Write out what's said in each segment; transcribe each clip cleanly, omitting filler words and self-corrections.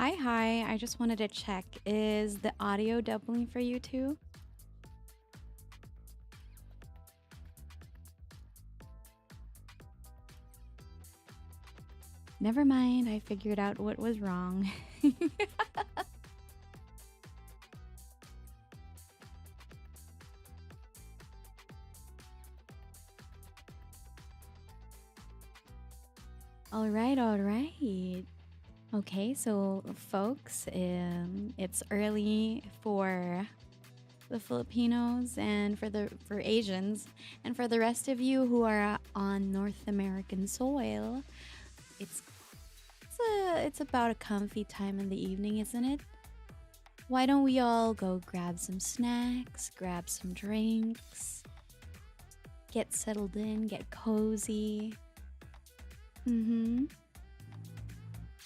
Hi. I just wanted to check. Is the audio doubling for you too? Never mind. I figured out what was wrong. All right. Okay, so folks, it's early for the Filipinos and for Asians, and for the rest of you who are on North American soil. It's about a comfy time in the evening, isn't it? Why don't we all go grab some snacks, grab some drinks, get settled in, get cozy.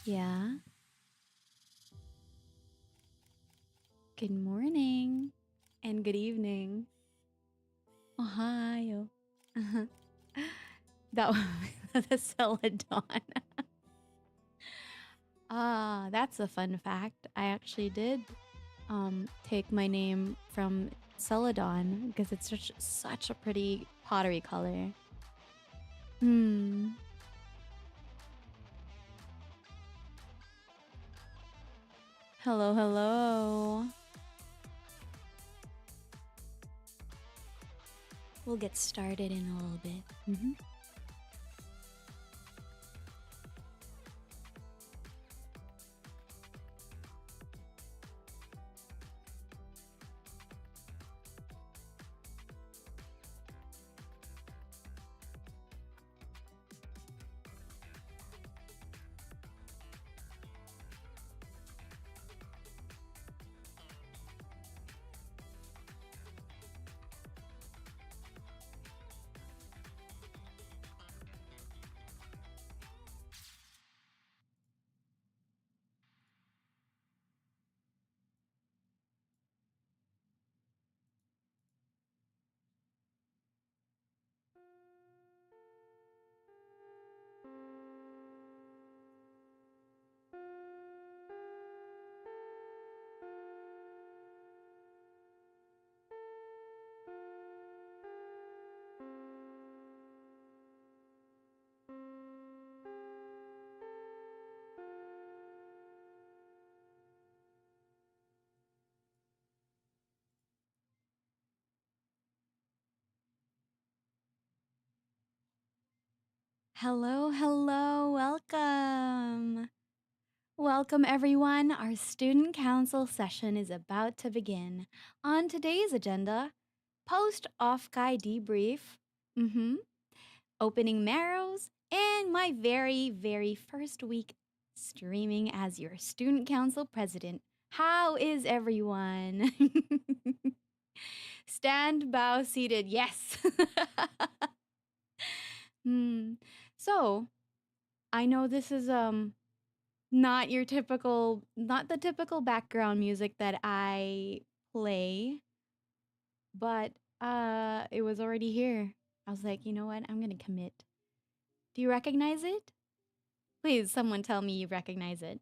Yeah. Good morning and good evening. Ohio. That was the Celadon. That's a fun fact. I actually did take my name from Celadon because it's such a pretty pottery color. Hello. We'll get started in a little bit. Hello, welcome everyone. Our student council session is about to begin. On today's agenda, post Offkai debrief, opening Maros, and my very first week streaming as your student council president. How is everyone? Stand, bow, seated, yes. So, I know this is not the typical background music that I play, but it was already here. I was like, you know what? I'm going to commit. Do you recognize it? Please, someone tell me you recognize it.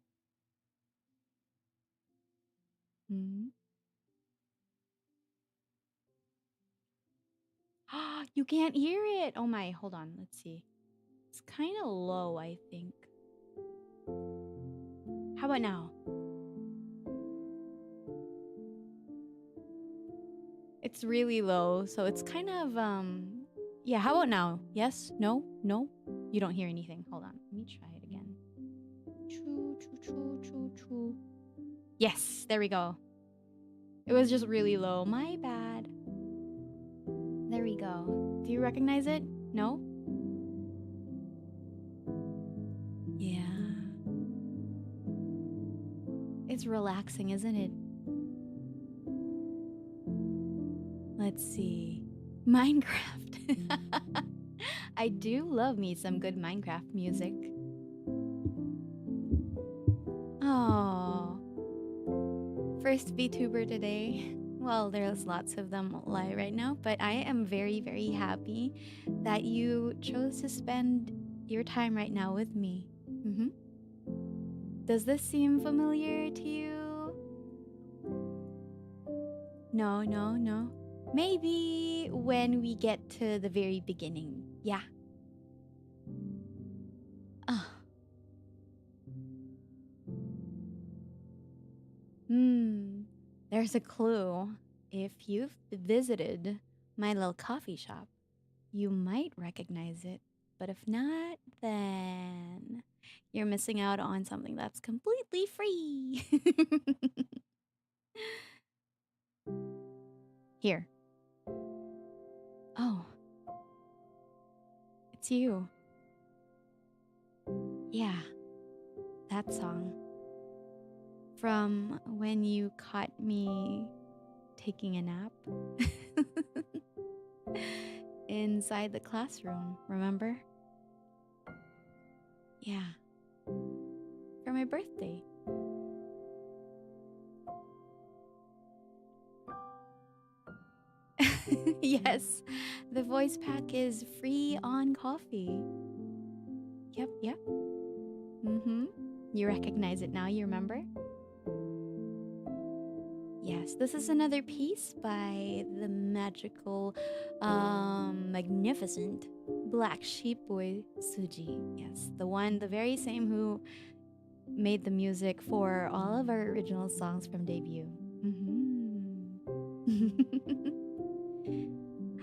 You can't hear it. Oh my, hold on. Let's see. It's kind of low, I think. How about now? It's really low, so it's kind of yeah, how about now? Yes? No? No? You don't hear anything. Hold on. Let me try it again. Choo. Yes, there we go. It was just really low. My bad. There we go. Do you recognize it? No? Yeah. It's relaxing, isn't it? Let's see. Minecraft. I do love me some good Minecraft music. Oh. First VTuber today. Well, there's lots of them live right now, but I am very happy that you chose to spend your time right now with me. Does this seem familiar to you? No, no, no. Maybe when we get to the very beginning. Yeah. There's a clue. If you've visited my little coffee shop, you might recognize it. But if not, then you're missing out on something that's completely free. Here. Oh. It's you. Yeah. That song. From when you caught me taking a nap inside the classroom, remember? Yeah. For my birthday. Yes, the voice pack is free on coffee. Yep, yep. You recognize it now, you remember? Yes, this is another piece by the magical, magnificent Black Sheep Boy Suji. Yes, the very same who made the music for all of our original songs from debut.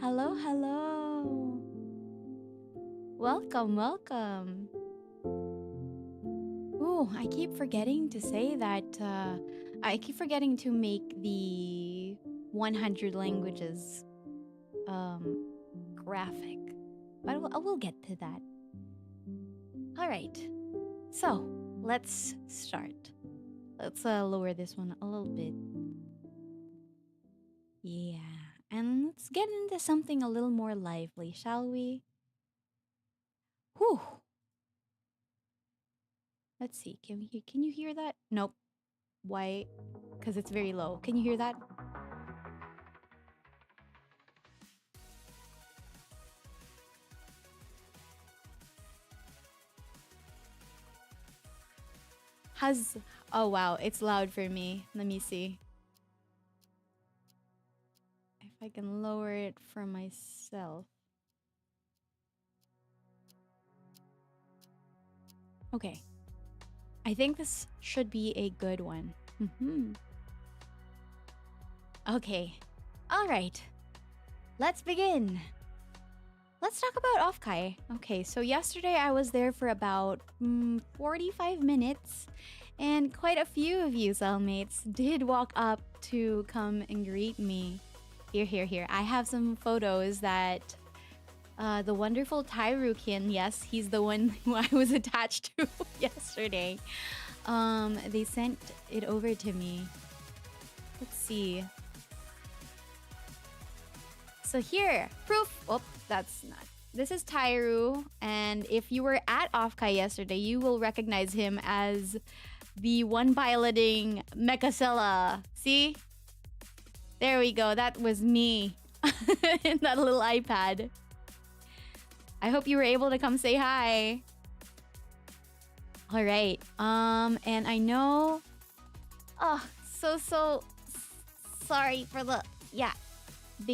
Hello, hello. Welcome, welcome. Ooh, I keep forgetting to say that, I keep forgetting to make the 100 languages graphic. But I will get to that. Alright, so let's start. Let's lower this one a little bit. Yeah, and let's get into something a little more lively, shall we? Whew. Let's see, can you hear that? Nope. Why? Because it's very low. Can you hear that? Oh wow, it's loud for me. Let me see. If I can lower it for myself. Okay. I think this should be a good one. Okay. Alright. Let's begin. Let's talk about Offkai. Okay, so yesterday I was there for about 45 minutes, and quite a few of you cellmates did walk up to come and greet me. Here. I have some photos that the wonderful Tyrukin, yes, he's the one who I was attached to yesterday. They sent it over to me. Let's see. So here, proof. Oh, that's not. This is Tyru, and if you were at Offkai yesterday, you will recognize him as the one piloting Mecha Cela. See? There we go. That was me in that little iPad. I hope you were able to come say hi. All right. And I know. Oh, so sorry for the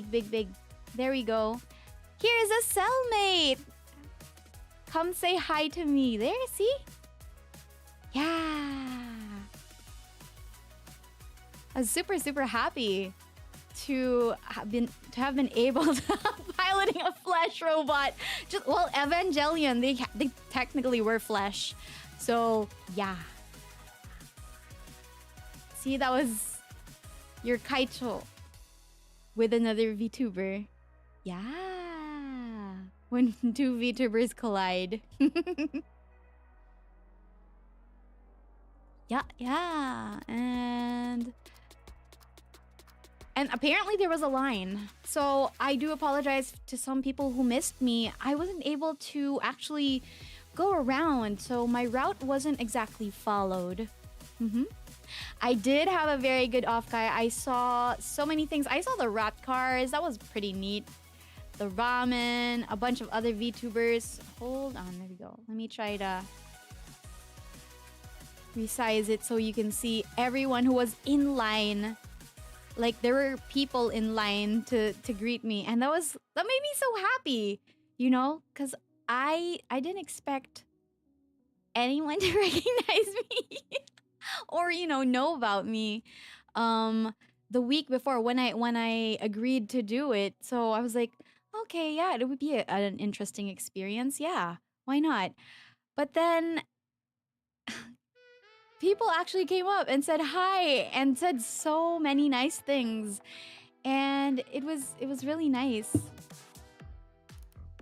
big. There we go. Here's a cellmate. Come say hi to me. There, see? Yeah. I was super happy to have been able to piloting a flesh robot. Well, Evangelion, they technically were flesh. So, yeah. See, that was your Kaicho with another VTuber. Yeah. When two VTubers collide. Yeah. And apparently there was a line. So I do apologize to some people who missed me. I wasn't able to actually go around, so my route wasn't exactly followed. I did have a very good Offkai. I saw so many things. I saw the rat cars. That was pretty neat. The ramen, a bunch of other VTubers. Hold on, there we go. Let me try to... resize it so you can see everyone who was in line. Like there were people in line to greet me, and that made me so happy, you know, because I didn't expect anyone to recognize me or know about me. The week before when I agreed to do it, so I was like, okay, yeah, it would be an interesting experience. Yeah, why not? But then people actually came up and said hi and said so many nice things, and it was really nice.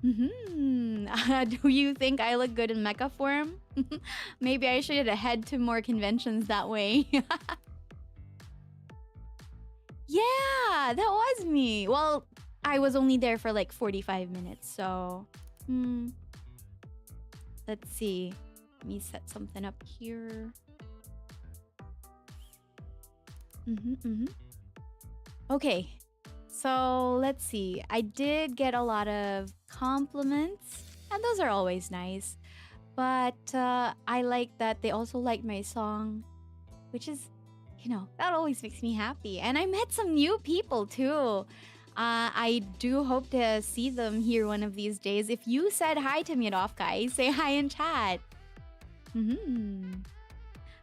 Do you think I look good in mecha form? Maybe I should head to more conventions that way. Yeah, that was me. Well, I was only there for like 45 minutes, so let's see. Let me set something up here. Okay, so let's see. I did get a lot of compliments, and those are always nice. But I like that they also liked my song, which is, that always makes me happy. And I met some new people too. I do hope to see them here one of these days. If you said hi to me at Offkai, say hi in chat.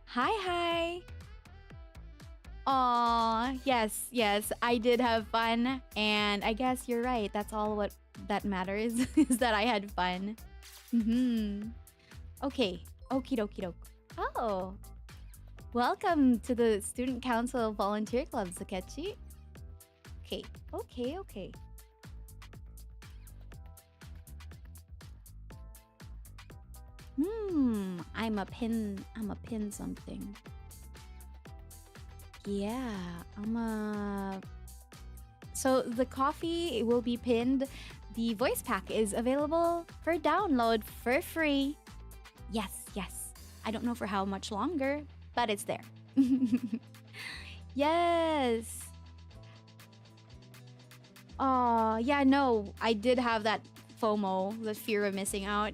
Hi. Aw, yes, I did have fun, and I guess you're right. That's all what that matters, is that I had fun. Okay, okie dokie doke. Oh, welcome to the Student Council Volunteer Club, Sakechi. Okay. I'm a pin something. Yeah, So the coffee will be pinned. The voice pack is available for download for free. Yes. I don't know for how much longer, but it's there. Yes. Oh, yeah, no, I did have that FOMO, the fear of missing out.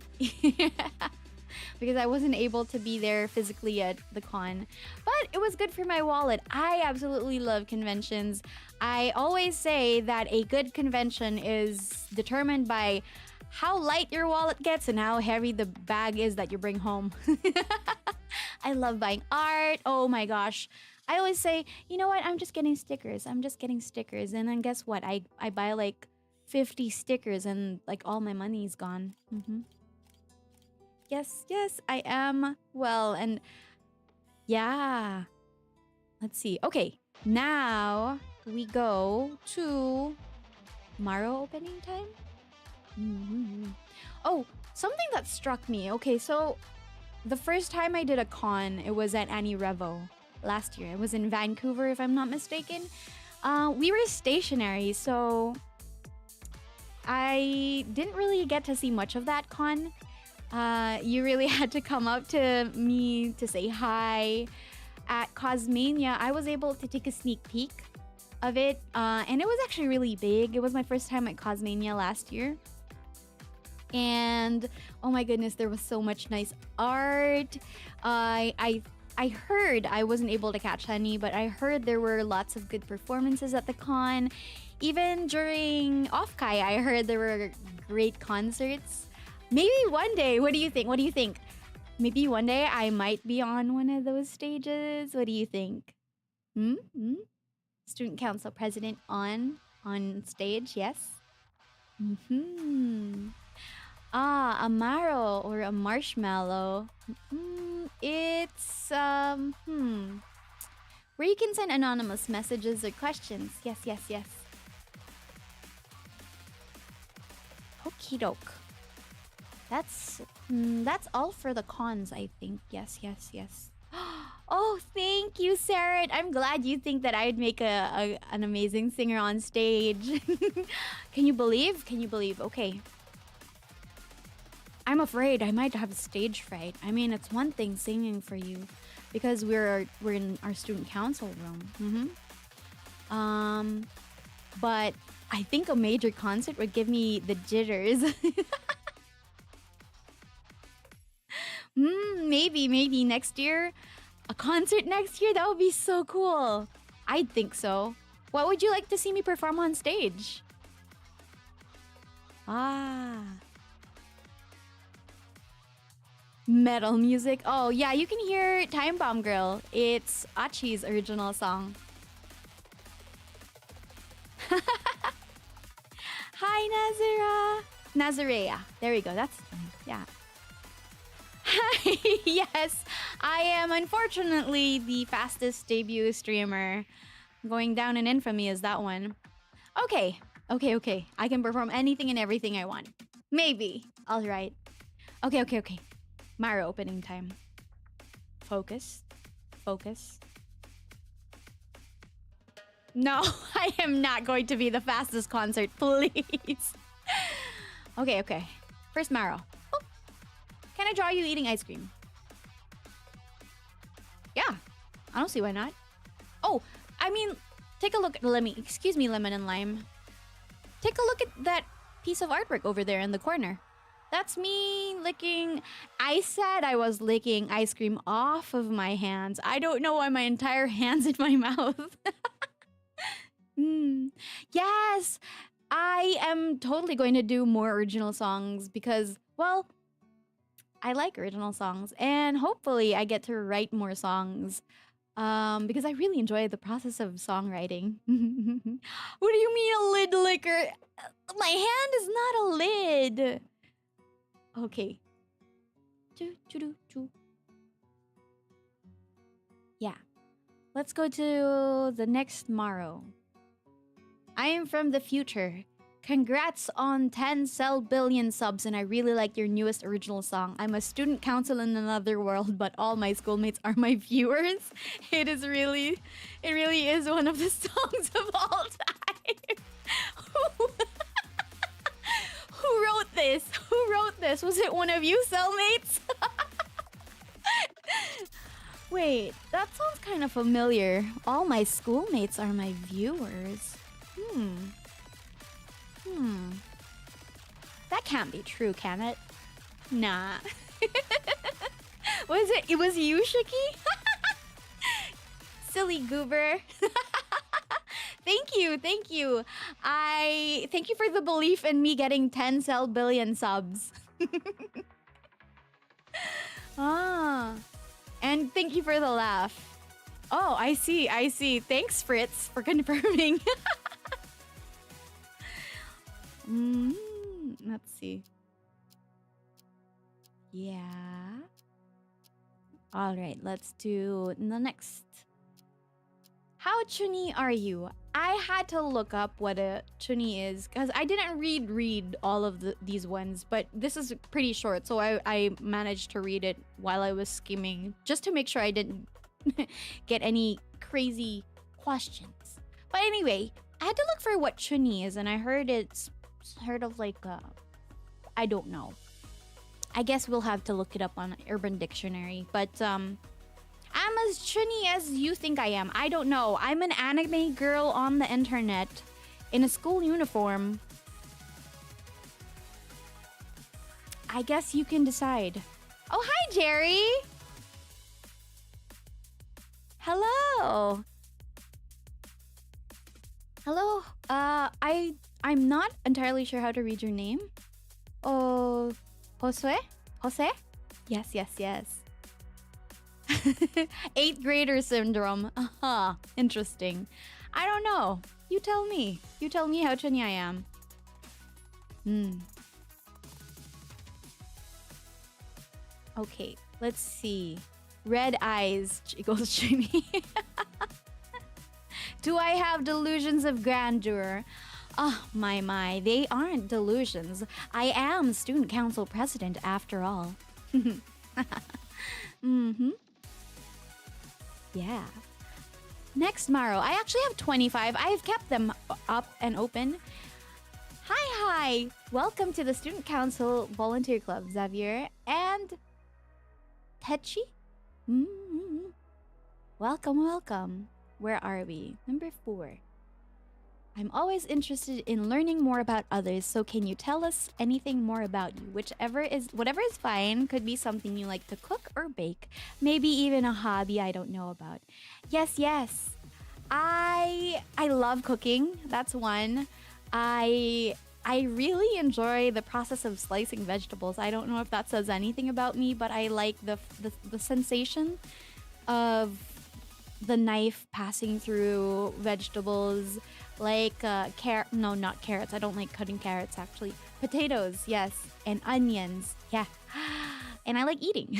Because I wasn't able to be there physically at the con. But it was good for my wallet. I absolutely love conventions. I always say that a good convention is determined by how light your wallet gets and how heavy the bag is that you bring home. I love buying art. Oh my gosh. I always say, you know what? I'm just getting stickers. And then guess what? I buy like 50 stickers and like all my money's gone. Yes, I am. Well, and yeah. Let's see. Okay, now we go to Maro opening time. Oh, something that struck me. Okay, so the first time I did a con, it was at Annie Revo last year. It was in Vancouver, if I'm not mistaken. We were stationary, so I didn't really get to see much of that con. You really had to come up to me to say hi. At Cosmania, I was able to take a sneak peek of it, and it was actually really big. It was my first time at Cosmania last year. And oh my goodness, there was so much nice art. I heard, I wasn't able to catch any, but I heard there were lots of good performances at the con. Even during Offkai, I heard there were great concerts. Maybe one day, what do you think? Maybe one day I might be on one of those stages. What do you think? Student Council President on stage, yes? A Maro or a Marshmallow. It's where you can send anonymous messages or questions. Yes. Okie doke. That's all for the cons, I think. Yes. Oh, thank you, Sarah. I'm glad you think that I'd make an amazing singer on stage. Can you believe? Okay. I'm afraid I might have stage fright. I mean, it's one thing singing for you because we're in our student council room. But I think a major concert would give me the jitters. Maybe next year. A concert next year? That would be so cool. I'd think so. What would you like to see me perform on stage? Ah. Metal music. Oh, yeah, you can hear Time Bomb Girl. It's Achi's original song. Hi, Nazarea. There we go. That's fine. Yeah. Hi. Yes, I am unfortunately the fastest debut streamer. Going down in infamy is that one. Okay. Okay. I can perform anything and everything I want. Maybe. All right. Okay. Maro opening time. Focus. No, I am not going to be the fastest concert, please. Okay. First Maro. Oh. Can I draw you eating ice cream? Yeah. I don't see why not. Oh, I mean, take a look at excuse me, Lemon and Lime. Take a look at that piece of artwork over there in the corner. That's me licking. I said I was licking ice cream off of my hands. I don't know why my entire hand's in my mouth. Yes, I am totally going to do more original songs because, well, I like original songs and hopefully I get to write more songs because I really enjoy the process of songwriting. What do you mean a lid licker? My hand is not a lid. Okay. Yeah. Let's go to the next Maro. I am from the future. Congrats on 10 billion subs and I really like your newest original song. I'm a student council in another world, but all my schoolmates are my viewers. It really is one of the songs of all time. Who wrote this? Who wrote this? Was it one of you, cellmates? Wait, that sounds kind of familiar. All my schoolmates are my viewers. That can't be true, can it? Nah. Was it? It was you, Shiki? Silly goober. Thank you. Thank you for the belief in me getting 10 billion subs. And thank you for the laugh. Oh, I see. Thanks, Fritz, for confirming. Let's see. Yeah. All right, let's do the next. How chunny are you? I had to look up what a chunny is because I didn't read all of these ones, but this is pretty short, so I managed to read it while I was skimming just to make sure I didn't get any crazy questions. But anyway, I had to look for what chunny is, and I heard it's sort of like I don't know. I guess we'll have to look it up on Urban Dictionary, but I'm as chunny as you think I am. I don't know. I'm an anime girl on the internet in a school uniform. I guess you can decide. Oh, hi, Jerry. Hello. Hello. I'm not entirely sure how to read your name. Oh, Josue? Jose? Yes. 8th grader syndrome. Interesting. I don't know. You tell me. You tell me how chunny I am. Okay, let's see. Red eyes equals chunny. Do I have delusions of grandeur? Oh, my. They aren't delusions. I am student council president after all. Yeah. Next, Maro. I actually have 25. I've kept them up and open. Hi. Welcome to the Student Council Volunteer Club, Xavier and Techi. Welcome. Where are we? Number 4. I'm always interested in learning more about others, so can you tell us anything more about you? Whatever is fine. Could be something you like to cook or bake. Maybe even a hobby I don't know about. Yes, yes. I love cooking. That's one. I really enjoy the process of slicing vegetables. I don't know if that says anything about me, but I like the sensation of the knife passing through vegetables, like carrot. No, not carrots. I don't like cutting carrots. Actually, potatoes. Yes, and onions. Yeah, and I like eating.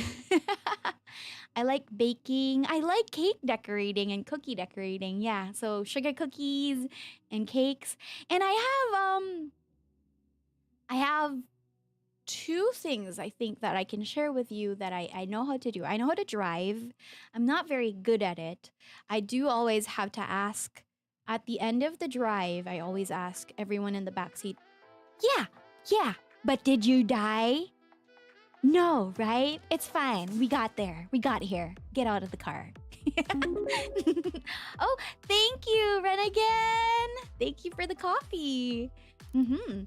I like baking. I like cake decorating and cookie decorating. Yeah, so sugar cookies and cakes. And I have two things I think that I can share with you that I know how to do. I know how to drive. I'm not very good at it. I do always have to ask at the end of the drive, I always ask everyone in the backseat, yeah, yeah, but did you die? No, right? It's fine. We got there. We got here. Get out of the car. Oh, thank you, Ren again. Thank you for the coffee. Mm-hmm.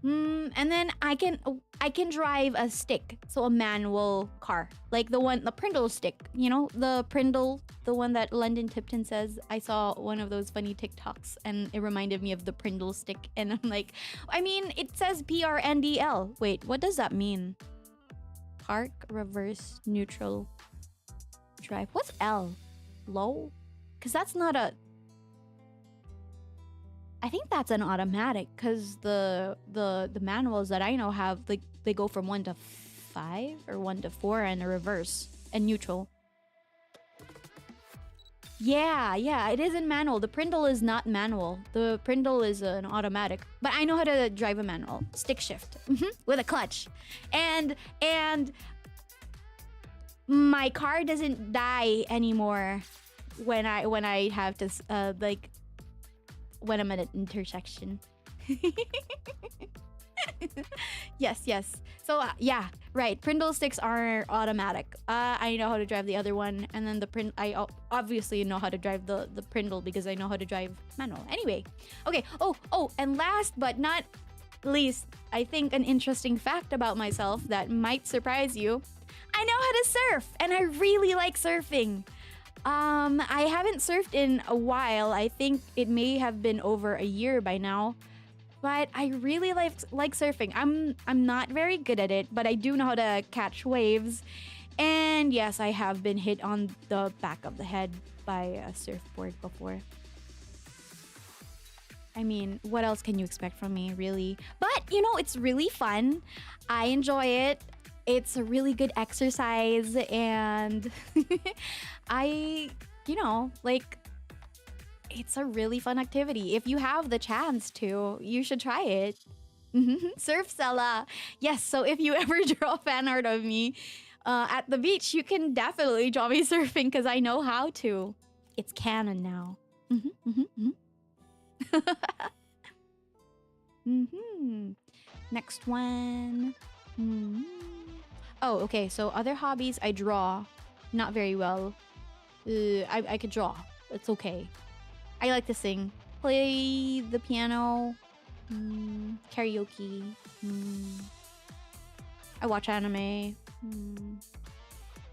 And then I can drive a stick, so a manual car, like the Prindle stick. You know, the Prindle, the one that London Tipton says. I saw one of those funny TikToks, and it reminded me of the Prindle stick. And I'm like, I mean, it says PRNDL. Wait, what does that mean? Park, reverse, neutral, drive. What's L? Low? Because that's not a. I think that's an automatic because the manuals that I know have, like, they go from 1 to 5 or 1 to 4 and a reverse and neutral. Yeah, it is in manual. The Prindle is not manual. The Prindle is an automatic. But I know how to drive a manual. Stick shift. With a clutch. And my car doesn't die anymore when I have to like when I'm at an intersection. Yes. So yeah, right. Prindle sticks are automatic. I know how to drive the other one, and then I obviously know how to drive the Prindle because I know how to drive manual. Anyway, okay. Oh, and last but not least, I think an interesting fact about myself that might surprise you. I know how to surf, and I really like surfing. I haven't surfed in a while. I think it may have been over a year by now. But I really like surfing. I'm not very good at it, but I do know how to catch waves. And yes, I have been hit on the back of the head by a surfboard before. I mean, what else can you expect from me, really? But, you know, it's really fun. I enjoy it. It's a really good exercise, and it's a really fun activity. If you have the chance to, you should try it. Surf Cela. Yes, so if you ever draw fan art of me at the beach, you can definitely draw me surfing because I know how to. It's canon now. Next one. Oh, okay. So other hobbies, I draw. Not very well. I could draw. It's okay. I like to sing. Play the piano. Karaoke. I watch anime.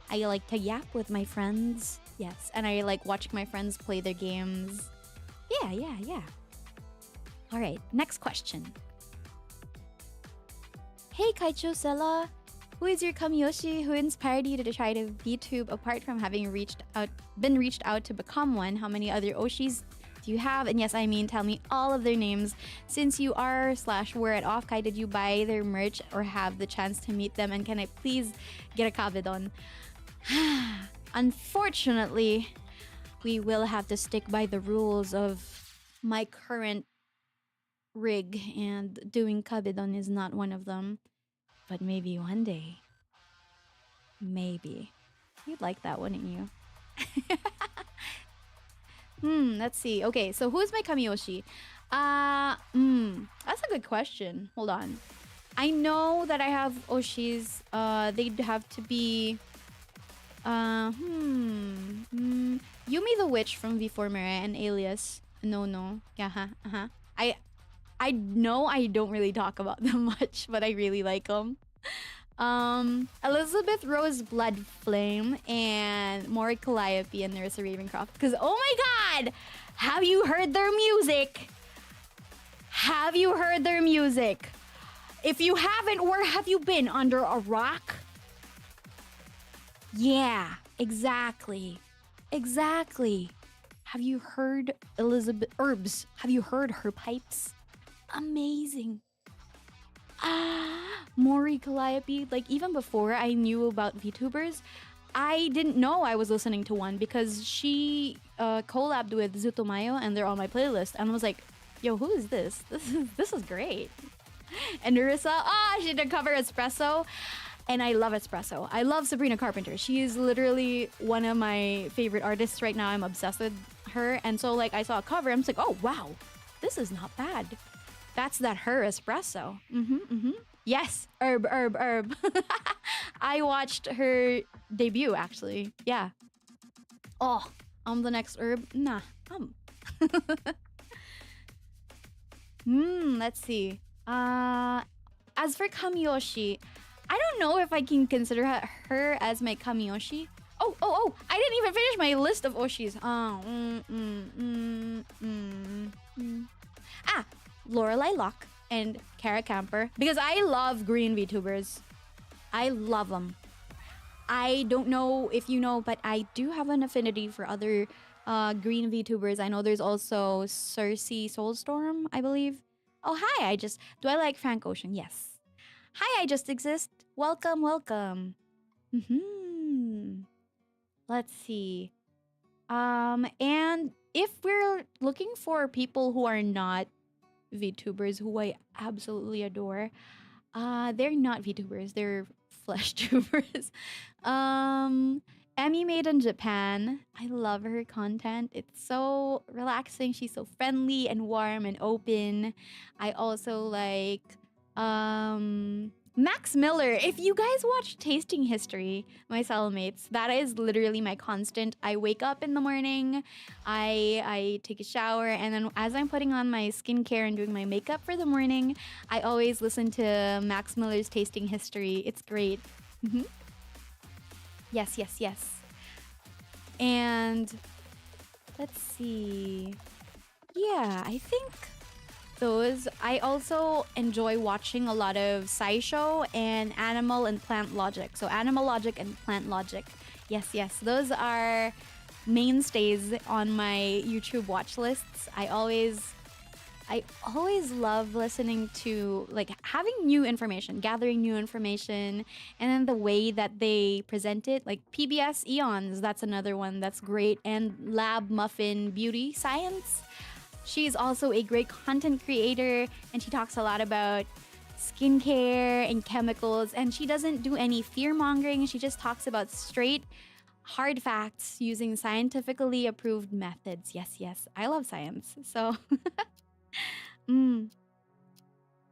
I like to yap with my friends. Yes. And I like watching my friends play their games. Yeah. All right. Next question. Hey, Kaicho Cela. Who is your kamiyoshi who inspired you to try to VTube apart from having been reached out to become one? How many other oshis do you have? And yes, I mean, tell me all of their names. Since you are/were at Offkai, did you buy their merch or have the chance to meet them? And can I please get a kabedon? Unfortunately, we will have to stick by the rules of my current rig, and doing kabedon is not one of them. But maybe one day. Maybe. You'd like that, wouldn't you? Let's see. Okay, so who's my kamiyoshi? That's a good question. Hold on. I know that I have oshis. They'd have to be... Yumi the Witch from V4 Mira and Alias. No, no. Yeah, I I know I don't really talk about them much, but I really like them. Elizabeth Rose Blood Flame and Mori Calliope and Nurse Ravencroft. Because oh my god! Have you heard their music? Have you heard their music? If you haven't, where have you been? Under a rock? Yeah, exactly. Exactly. Have you heard Elizabeth Herbs? Have you heard her pipes? Amazing. Mori Calliope, like even before I knew about VTubers, I didn't know I was listening to one because she collabed with Zutomayo and they're on my playlist and I was like, yo, who is this? This is great. And Narissa, she did cover Espresso. And I love Espresso. I love Sabrina Carpenter. She is literally one of my favorite artists right now. I'm obsessed with her. And so like I saw a cover, I'm just like, oh wow, this is not bad. That's that her Espresso. Yes, herb. I watched her debut actually. Yeah. Oh, I'm the next herb. Nah. Let's see. As for Kamiyoshi, I don't know if I can consider her as my Kamiyoshi. Oh! I didn't even finish my list of Oshis. Lorelei Locke and Kara Camper because I love green VTubers. I love them. I don't know if you know, but I do have an affinity for other green VTubers. I know there's also Cersei Soulstorm, I believe. Oh, hi, do I like Frank Ocean? Yes. Hi, I just exist. Welcome. Let's see. And if we're looking for people who are not VTubers who I absolutely adore, they're not VTubers, they're flesh tubers. Emmy made in Japan. I love her content. It's so relaxing. She's so friendly and warm and open. I also like Max Miller. If you guys watch Tasting History, my cellmates, that is literally my constant. I wake up in the morning, I take a shower, and then as I'm putting on my skincare and doing my makeup for the morning, I always listen to Max Miller's Tasting History. It's great. Yes. And let's see. Yeah, I think those. I also enjoy watching a lot of SciShow and Animal and Plant Logic. So Animal Logic and Plant Logic. Yes. Those are mainstays on my YouTube watch lists. I always love listening to, like, having new information, gathering new information, and then the way that they present it, like PBS Eons, that's another one that's great, and Lab Muffin Beauty Science. She's also a great content creator, and she talks a lot about skincare and chemicals, and she doesn't do any fear-mongering. She just talks about straight, hard facts using scientifically approved methods. Yes, I love science, so...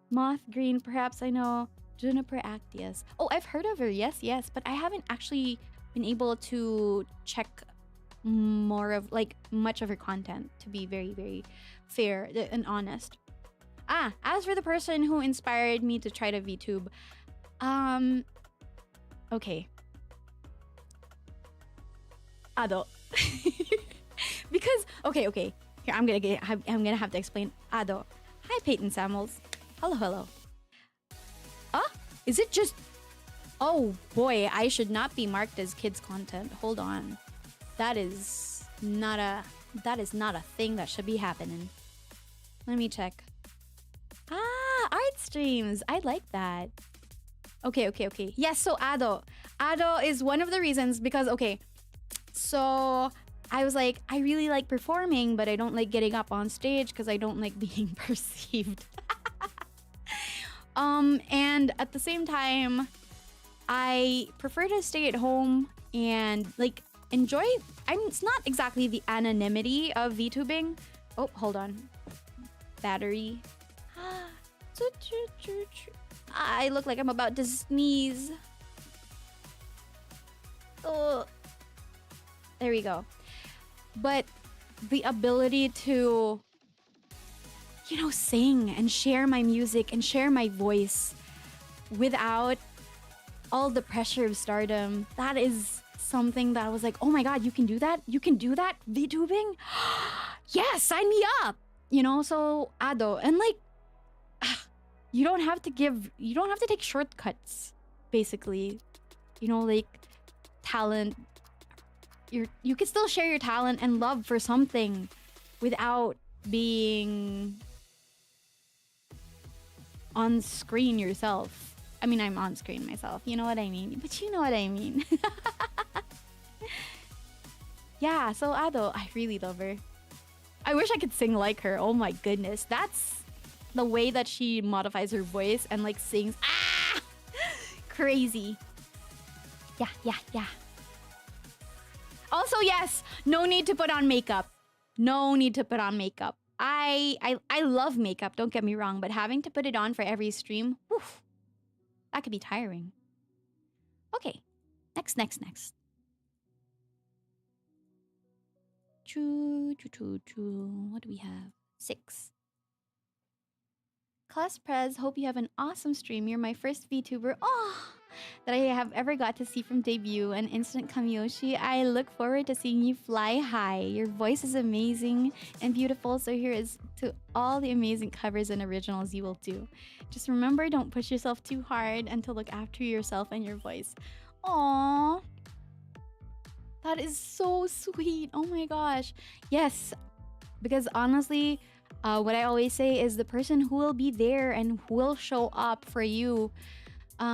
Moth green, perhaps I know. Juniper actias. Oh, I've heard of her. Yes, but I haven't actually been able to check more of, like, much of her content, to be very, very fair and honest. As for the person who inspired me to try to VTube, okay. Ado. Because, okay. Here, I'm gonna have to explain. Ado. Hi, Peyton Samuels. Hello. Is it just... Oh, boy, I should not be marked as kids content. Hold on. That is not a thing that should be happening. Let me check. Art streams. I like that. Okay. Yes, so Ado. Ado is one of the reasons because, okay, so... I was like, I really like performing, but I don't like getting up on stage because I don't like being perceived. And at the same time, I prefer to stay at home and, like, enjoy... It's not exactly the anonymity of VTubing. Oh, hold on. Battery. I look like I'm about to sneeze. Oh. There we go. But the ability to, sing and share my music and share my voice without all the pressure of stardom. That is something that I was like, oh my god, you can do that? You can do that? VTubing? Yes, sign me up! So Ado. And like, you don't have to take shortcuts, basically. Like talent. You can still share your talent and love for something without being on screen yourself. I mean, I'm on screen myself. You know what I mean? But you know what I mean. Yeah, so Ado, I really love her. I wish I could sing like her. Oh my goodness. That's the way that she modifies her voice and like sings. Ah! Crazy. Yeah. Also, yes, no need to put on makeup. No need to put on makeup. I love makeup, don't get me wrong, but having to put it on for every stream, whew, that could be tiring. Okay, next. Choo. What do we have? 6. Class Prez, hope you have an awesome stream. You're my first VTuber that I have ever got to see from debut. An instant Kamiyoshi. I look forward to seeing you fly high. Your voice is amazing and beautiful, so here is to all the amazing covers and originals you will do. Just remember, don't push yourself too hard and to look after yourself and your voice. Aww. That is so sweet. Oh my gosh. Yes, because honestly, what I always say is the person who will be there and who will show up for you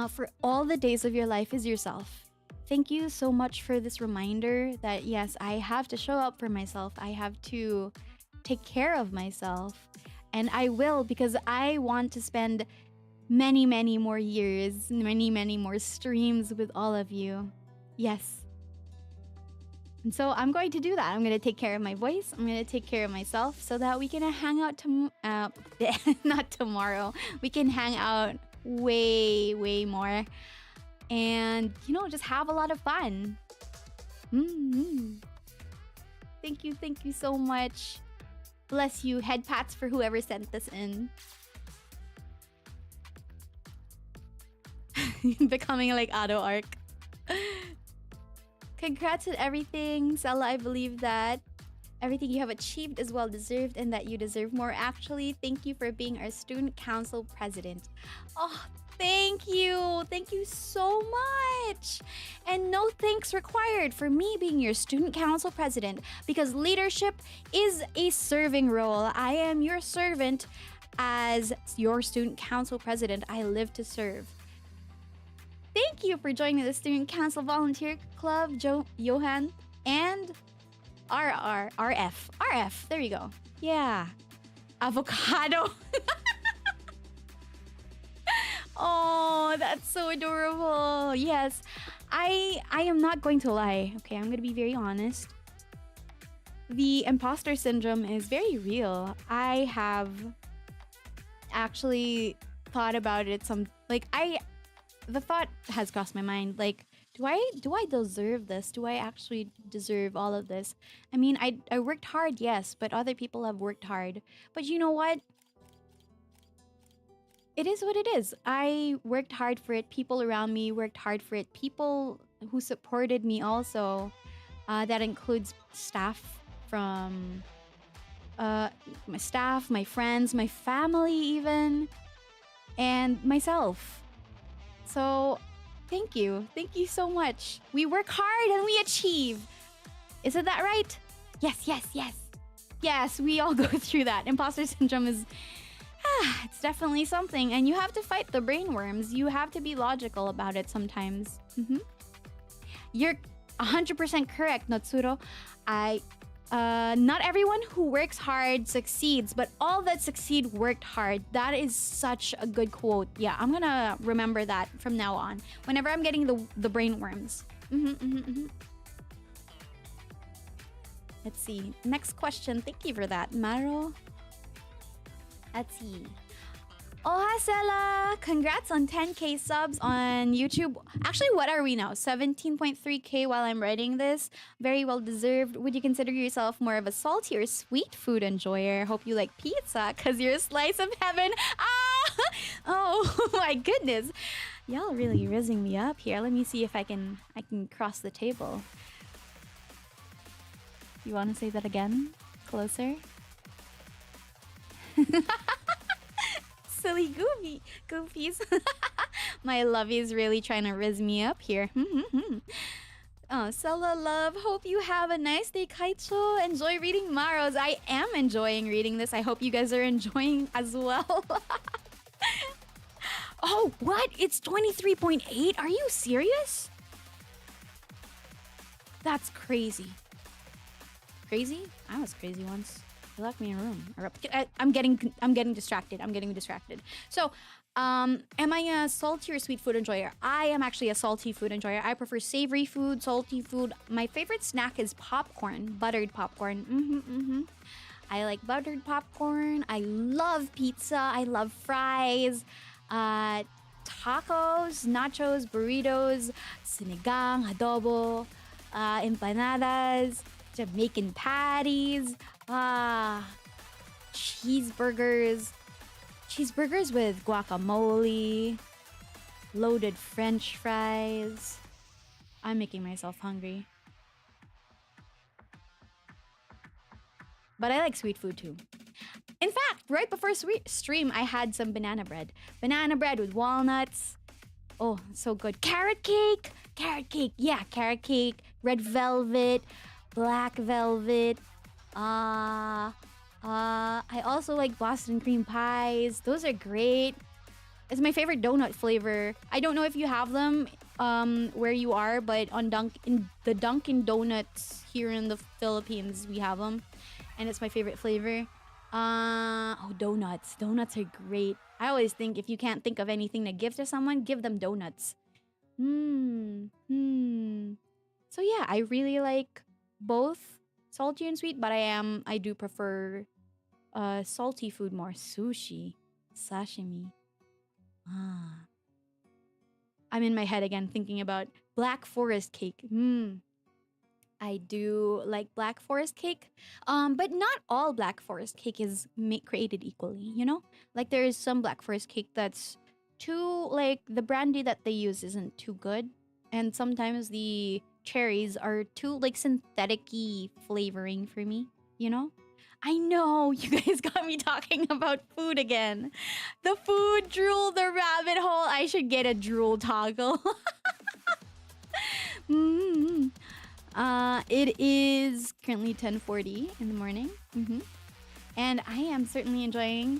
for all the days of your life is yourself. Thank you so much for this reminder that yes, I have to show up for myself. I have to take care of myself. And I will, because I want to spend many, many more years, many, many more streams with all of you. Yes. And so I'm going to do that. I'm going to take care of my voice. I'm going to take care of myself so that we can hang out not tomorrow. We can hang out way, way more. And, just have a lot of fun. Thank you so much. Bless you. Head pats for whoever sent this in. Becoming like Ado Arc. Congrats on everything, Cela. I believe that everything you have achieved is well deserved and that you deserve more. Actually, thank you for being our student council president. Oh, thank you. Thank you so much. And no thanks required for me being your student council president, because leadership is a serving role. I am your servant as your student council president. I live to serve. Thank you for joining the Student Council Volunteer Club, Johan, and RF. There you go. Yeah. Avocado. Oh, that's so adorable. Yes. I am not going to lie. Okay, I'm going to be very honest. The imposter syndrome is very real. I have actually thought about it the thought has crossed my mind, like, do I deserve this? Do I actually deserve all of this? I mean, I worked hard, yes, but other people have worked hard. But you know what? It is what it is. I worked hard for it. People around me worked hard for it. People who supported me also. That includes staff from my staff, my friends, my family even, and myself. So, thank you. Thank you so much. We work hard and we achieve. Isn't that right? Yes. Yes, we all go through that. Imposter syndrome is... it's definitely something. And you have to fight the brainworms. You have to be logical about it sometimes. You're 100% correct, Notsuro. Not everyone who works hard succeeds, but all that succeed worked hard. That is such a good quote. Yeah, I'm gonna remember that from now on. Whenever I'm getting the brainworms. Let's see. Next question. Thank you for that, Maro. Let's see. Oh, hi, Cela! Congrats on 10K subs on YouTube. Actually, what are we now? 17.3K while I'm writing this. Very well deserved. Would you consider yourself more of a salty or sweet food enjoyer? Hope you like pizza, because you're a slice of heaven. Ah! Oh, my goodness. Y'all really rizzing me up here. Let me see if I can cross the table. You want to say that again? Closer? Silly goofies. My lovey's really trying to rizz me up here. Oh, Cela love, hope you have a nice day, Kaicho. Enjoy reading Maros. I am enjoying reading this. I hope you guys are enjoying as well. Oh, what? It's 23.8? Are you serious? That's crazy. Crazy? I was crazy once. You locked me in a room. I'm getting distracted. So, am I a salty or sweet food enjoyer? I am actually a salty food enjoyer. I prefer savory food, salty food. My favorite snack is popcorn, buttered popcorn. I like buttered popcorn. I love pizza. I love fries, tacos, nachos, burritos, sinigang, adobo, empanadas, Jamaican patties, cheeseburgers with guacamole, loaded French fries. I'm making myself hungry. But I like sweet food too. In fact, right before stream, I had some banana bread. Banana bread with walnuts. Oh, so good. Carrot cake. Yeah, carrot cake. Red velvet. Black velvet. I also like Boston cream pies. Those are great. It's my favorite donut flavor. I don't know if you have them where you are, but on the Dunkin' Donuts here in the Philippines, we have them. And it's my favorite flavor. Donuts. Donuts are great. I always think if you can't think of anything to give to someone, give them donuts. So yeah, I really like both salty and sweet, but I do prefer salty food more. Sushi, sashimi. I'm in my head again thinking about Black Forest cake. I do like Black Forest cake, but not all Black Forest cake is created equally, you know? Like there is some Black Forest cake that's too, like the brandy that they use isn't too good. And sometimes the cherries are too like synthetic-y flavoring for me, you know? I know, you guys got me talking about food again. The food drool, the rabbit hole. I should get a drool toggle. It is currently 10:40 in the morning. And I am certainly enjoying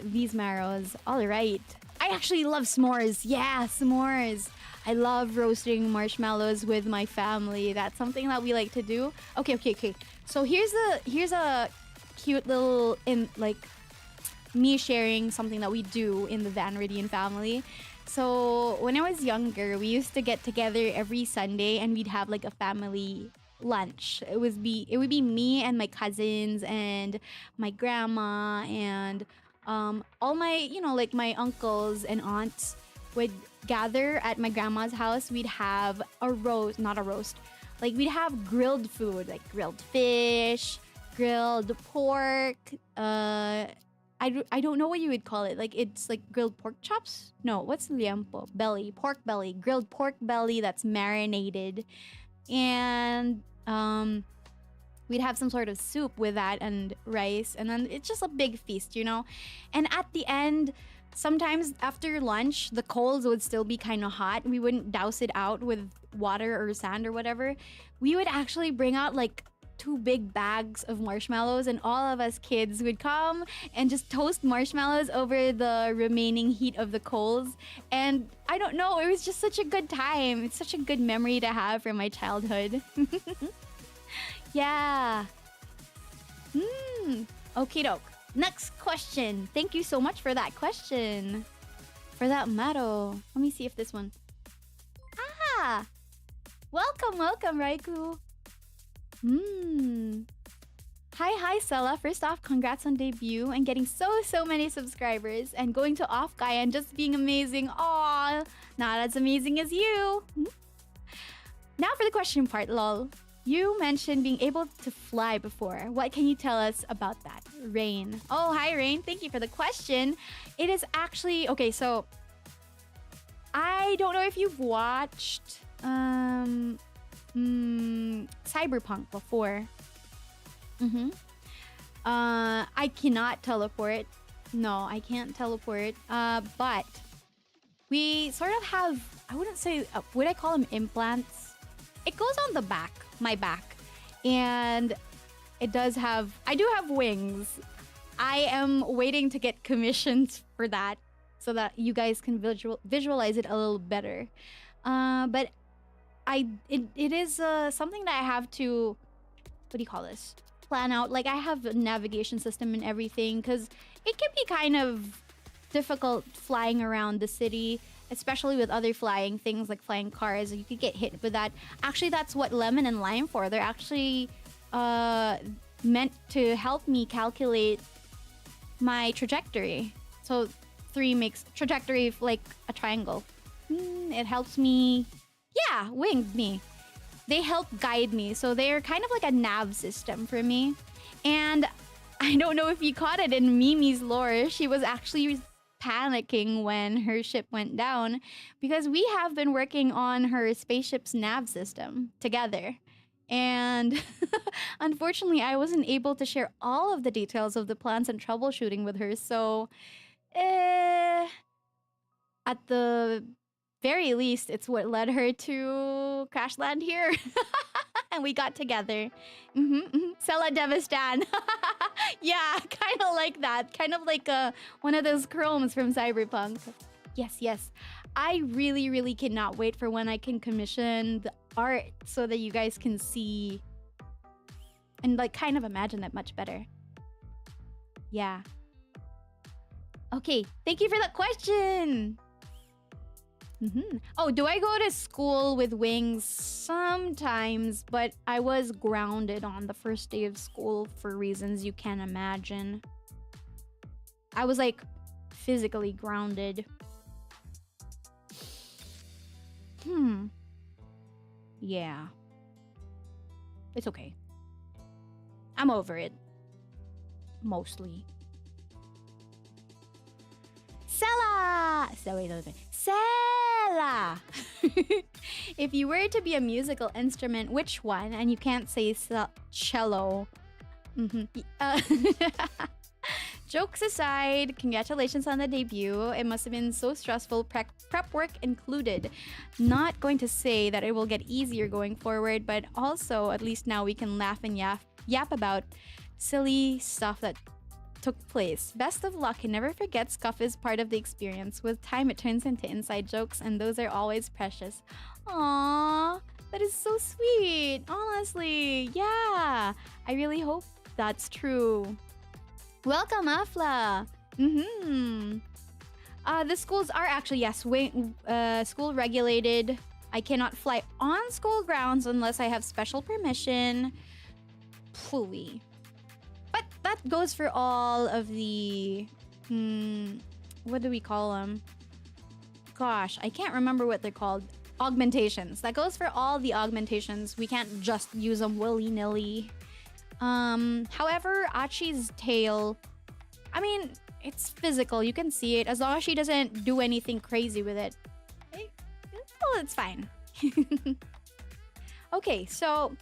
these Maros. All right. I actually love s'mores. Yeah, s'mores. I love roasting marshmallows with my family. That's something that we like to do. Okay. So here's a cute little me sharing something that we do in the Van Ridian family. So when I was younger, we used to get together every Sunday and we'd have like a family lunch. It would be me and my cousins and my grandma and all my, like my uncles and aunts would gather at my grandma's house. We'd have not a roast. Like we'd have grilled food, like grilled fish, grilled pork, I don't know what you would call it. Like it's like grilled pork chops? No, what's liempo? Belly, pork belly, grilled pork belly that's marinated. And we'd have some sort of soup with that and rice, and then it's just a big feast, you know? And at the end, sometimes after lunch, the coals would still be kind of hot. We wouldn't douse it out with water or sand or whatever. We would actually bring out like 2 big bags of marshmallows, and all of us kids would come and just toast marshmallows over the remaining heat of the coals. And I don't know, it was just such a good time. It's such a good memory to have from my childhood. Yeah. Okie doke. Next question. Thank you so much for that question. For that Maro. Let me see if this one. Ah! Welcome, Raiku. Hi, Cela. First off, congrats on debut and getting so many subscribers and going to Offkai and just being amazing. Aw, not as amazing as you. Now for the question part, lol. You mentioned being able to fly before. What can you tell us about that? Rain. Oh, hi, Rain. Thank you for the question. It is actually... Okay, so... I don't know if you've watched... Cyberpunk before. I cannot teleport. No, I can't teleport. But... We sort of have... I wouldn't say... would I call them implants? It goes on the back. My back, and it does have... I do have wings. I am waiting to get commissioned for that so that you guys can visualize it a little better. But it is something that I have to... What do you call this? Plan out. Like, I have a navigation system and everything, because it can be kind of difficult flying around the city, especially with other flying things like flying cars. You could get hit with that. Actually, that's what Lemon and Lime for. They're actually meant to help me calculate my trajectory. So 3 makes trajectory like a triangle. It helps me, yeah, winged me. They help guide me. So they're kind of like a nav system for me. And I don't know if you caught it in Mimi's lore. She was actually panicking when her ship went down because we have been working on her spaceship's nav system together. And unfortunately, I wasn't able to share all of the details of the plans and troubleshooting with her. So, at the very least, it's what led her to crash land here. And we got together. Cela Devistan. Yeah, kind of like that. Kind of like one of those chromes from Cyberpunk. Yes. I really cannot wait for when I can commission the art so that you guys can see and like kind of imagine it much better. Yeah. Okay, thank you for that question. Oh, do I go to school with wings? Sometimes, but I was grounded on the first day of school for reasons you can't imagine. I was like physically grounded. Yeah. It's okay. I'm over it. Mostly. Cela! So wait. Cela! If you were to be a musical instrument, which one? And you can't say cello. Jokes aside, congratulations on the debut. It must have been so stressful, prep work included. Not going to say that it will get easier going forward, but also at least now we can laugh and yap about silly stuff that took place. Best of luck, and never forget scuff is part of the experience. With time, it turns into inside jokes, and those are always precious. Aww, that is so sweet. Honestly, yeah. I really hope that's true. Welcome, Afla. The schools are actually, yes, school regulated. I cannot fly on school grounds unless I have special permission. Phooey. But that goes for all of the... what do we call them? Gosh, I can't remember what they're called. Augmentations. That goes for all the augmentations. We can't just use them willy-nilly. However, Achi's tail... I mean, it's physical. You can see it. As long as she doesn't do anything crazy with it. Well, it's fine. Okay, so...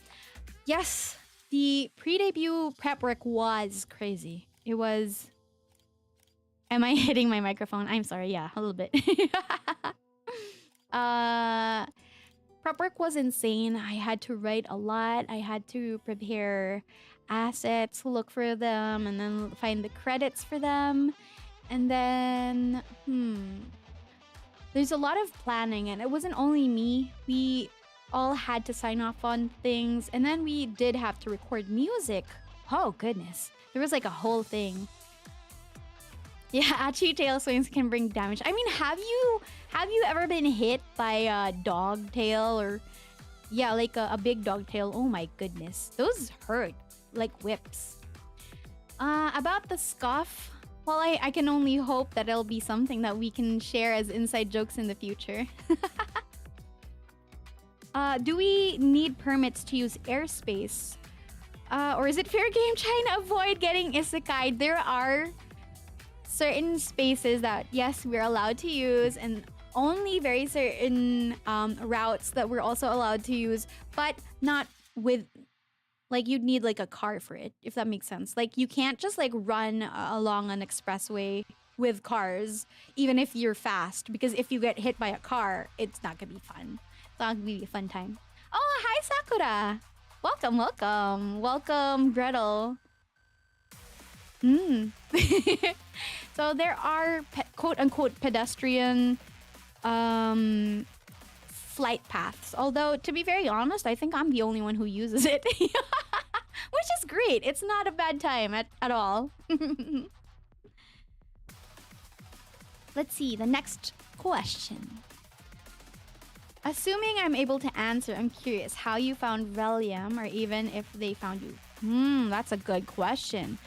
Yes, the pre-debut prep work was crazy. It was... Am I hitting my microphone? I'm sorry, yeah, a little bit. Prep work was insane. I had to write a lot. I had to prepare assets, look for them, and then find the credits for them. And then, there's a lot of planning, and it wasn't only me. We all had to sign off on things, and then we did have to record music. Oh, goodness. There was like a whole thing. Yeah, Achi tail swings can bring damage. I mean, have you ever been hit by a dog tail or... Yeah, like a big dog tail? Oh my goodness. Those hurt. Like whips. About the scoff, well, I can only hope that it'll be something that we can share as inside jokes in the future. Do we need permits to use airspace? Or is it fair game trying to avoid getting isekai? There are certain spaces that, yes, we're allowed to use, and only very certain routes that we're also allowed to use, but not with, like, you'd need like a car for it, if that makes sense. Like, you can't just like run along an expressway with cars, even if you're fast, because if you get hit by a car, it's not gonna be fun. It's not gonna be a fun time. Oh, hi, Sakura. Welcome, welcome. Welcome, Gretel. So there are quote-unquote pedestrian flight paths. Although, to be very honest, I think I'm the only one who uses it. Which is great. It's not a bad time at all. Let's see, the next question. Assuming I'm able to answer, I'm curious how you found Releum, or even if they found you. That's a good question.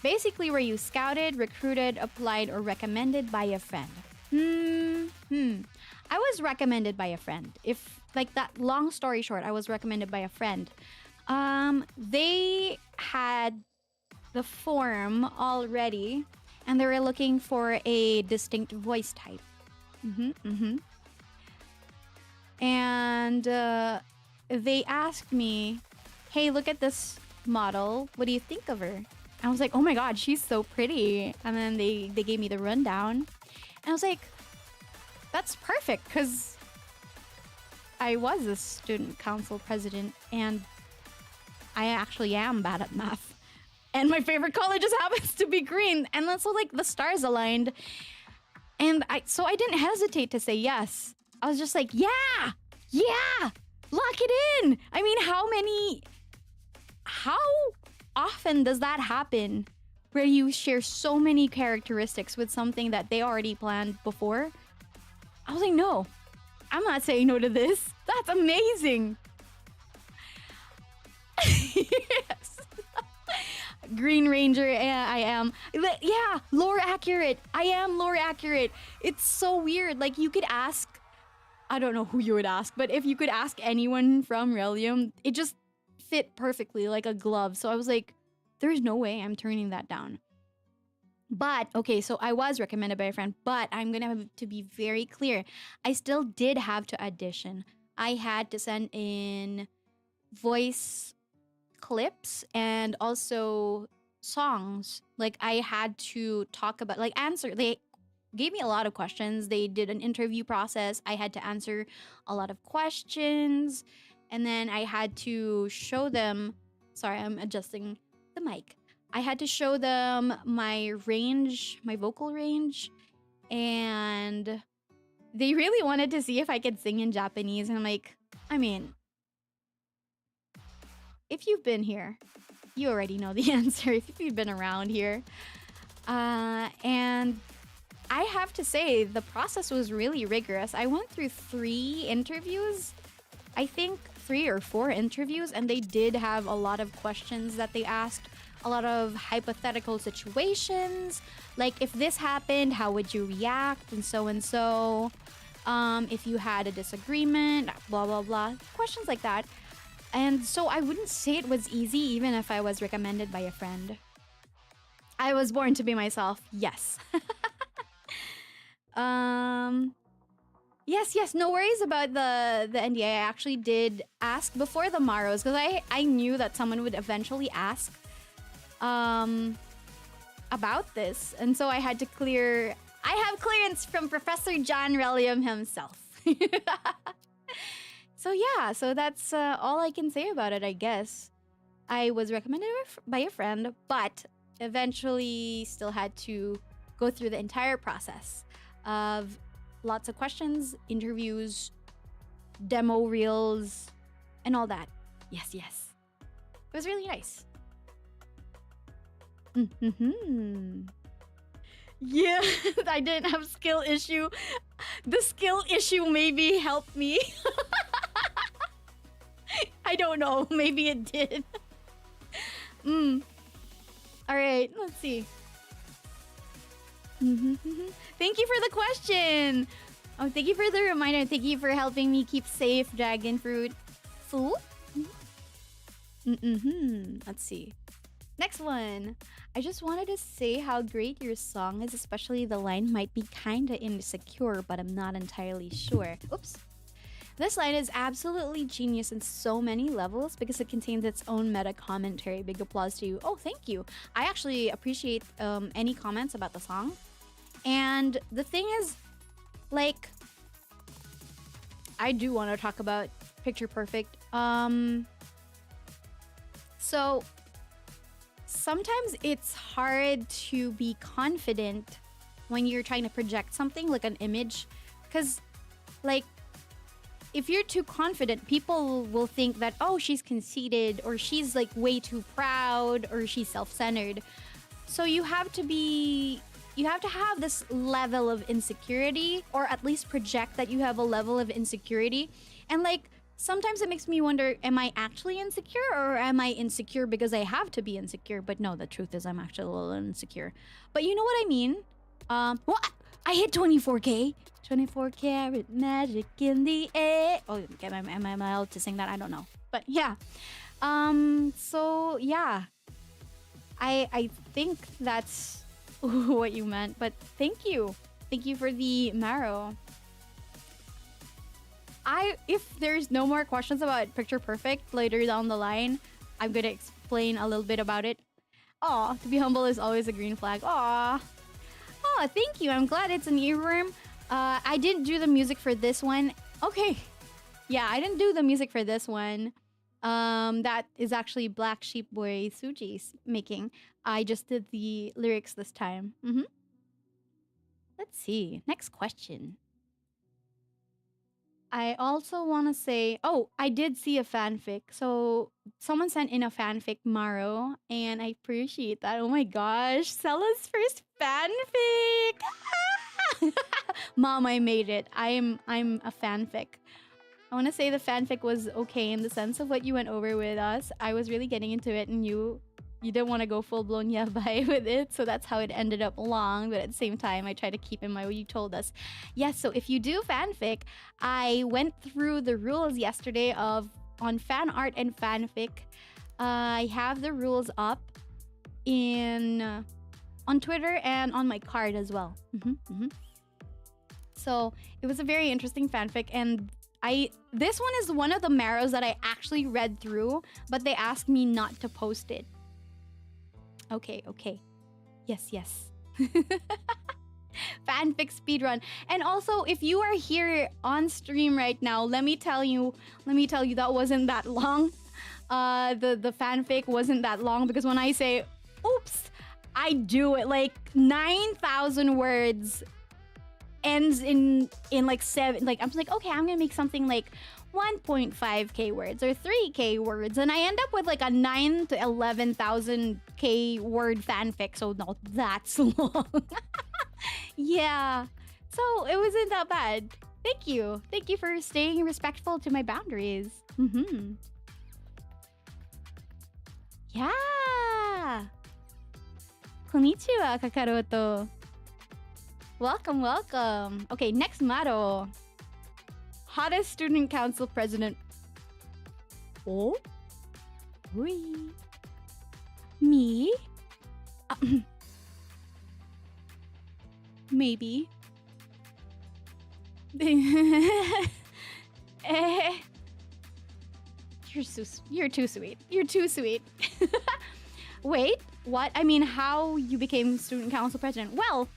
Basically, were you scouted, recruited, applied, or recommended by a friend? I was recommended by a friend. If, like, that long story short, I was recommended by a friend. They had the form already, and they were looking for a distinct voice type. And they asked me, hey, look at this model. What do you think of her? I was like, oh my god, she's so pretty. And then they gave me the rundown. And I was like, that's perfect, because I was a student council president, and I actually am bad at math. And my favorite color just happens to be green. And then so, like, the stars aligned. And so I didn't hesitate to say yes. I was just like, yeah, lock it in. I mean, how often does that happen where you share so many characteristics with something that they already planned before? I was like, no, I'm not saying no to this. That's amazing. Yes. Green Ranger, yeah, I am. Yeah, lore accurate. I am lore accurate. It's so weird. Like, you could ask, I don't know who you would ask, but if you could ask anyone from Releum, it just fit perfectly like a glove. So I was like, there's no way I'm turning that down. But, okay, so I was recommended by a friend, but I'm gonna have to be very clear. I still did have to audition. I had to send in voice clips and also songs. Like, I had to talk about, like, answer. They gave me a lot of questions. They did an interview process. I had to answer a lot of questions. And then I had to show them, sorry, I'm adjusting the mic. I had to show them my range, my vocal range. And they really wanted to see if I could sing in Japanese. And I'm like, I mean, if you've been here, you already know the answer. If you've been around here. And I have to say, the process was really rigorous. I went through 3 interviews. I think 3 or 4 interviews, and they did have a lot of questions that they asked, a lot of hypothetical situations, like, if this happened, how would you react, and so and so. If you had a disagreement, blah blah blah, questions like that. And so I wouldn't say it was easy, even if I was recommended by a friend. I was born to be myself, yes. Yes, no worries about the NDA. I actually did ask before the Maros, because I knew that someone would eventually ask about this. And so I had to I have clearance from Professor John Releum himself. So yeah, so that's all I can say about it, I guess. I was recommended by a friend, but eventually still had to go through the entire process of lots of questions, interviews, demo reels, and all that. Yes. It was really nice. Yeah, I didn't have skill issue. The skill issue maybe helped me. I don't know. Maybe it did. All right. right, let's see. Thank you for the question. Oh, thank you for the reminder. Thank you for helping me keep safe, Dragon Fruit. Fool? Let's see. Next one. I just wanted to say how great your song is, especially the line might be kinda insecure, but I'm not entirely sure. Oops. This line is absolutely genius in so many levels because it contains its own meta commentary. Big applause to you. Oh, thank you. I actually appreciate any comments about the song. And the thing is, like, I do want to talk about Picture Perfect. So sometimes it's hard to be confident when you're trying to project something like an image, because like if you're too confident, people will think that, oh, she's conceited or she's like way too proud or she's self-centered. So you have to have this level of insecurity, or at least project that you have a level of insecurity. And like sometimes it makes me wonder, am I actually insecure, or am I insecure because I have to be insecure? But no, the truth is I'm actually a little insecure. But you know what I mean? Well, I hit 24K. 24 karat magic in the air. Oh, okay, am I allowed to sing that? I don't know. But yeah. So yeah. I think that's what you meant. But thank you. Thank you for the marrow. If there's no more questions about Picture Perfect later down the line, I'm gonna explain a little bit about it. Aw, to be humble is always a green flag. Aw. Oh, thank you. I'm glad it's an earworm. I didn't do the music for this one. Okay. Yeah, I didn't do the music for this one. That is actually Black Sheep Boy Suji's making. I just did the lyrics this time. Let's see. Next question. I also want to say, oh, I did see a fanfic. So someone sent in a fanfic, Maro, and I appreciate that. Oh my gosh, Cela's first fanfic. Mom, I made it. I'm a fanfic. I want to say the fanfic was okay in the sense of what you went over with us. I was really getting into it, and you didn't want to go full-blown yabai with it, so that's how it ended up long. But at the same time, I try to keep in mind what you told us. Yes, so if you do fanfic, I went through the rules yesterday on fan art and fanfic. I have the rules up on Twitter and on my card as well. So it was a very interesting fanfic, and this one is one of the Maros that I actually read through, but they asked me not to post it. Okay. Yes. Fanfic speedrun. And also, if you are here on stream right now, let me tell you that wasn't that long. The fanfic wasn't that long, because when I say, oops, I do it like 9,000 words ends in like 7. Like I'm like, okay, I'm gonna make something like 1.5k words or 3k words, and I end up with like a 9 to 11,000k word fanfic. So no, that's long. Yeah, so it wasn't that bad. Thank you for staying respectful to my boundaries. Yeah. Konnichiwa, Kakaroto. Welcome. Okay, next Maro. Hottest student council president. Oh? Oui. Me? Maybe. You're too sweet. Wait, what? I mean, how you became student council president? Well,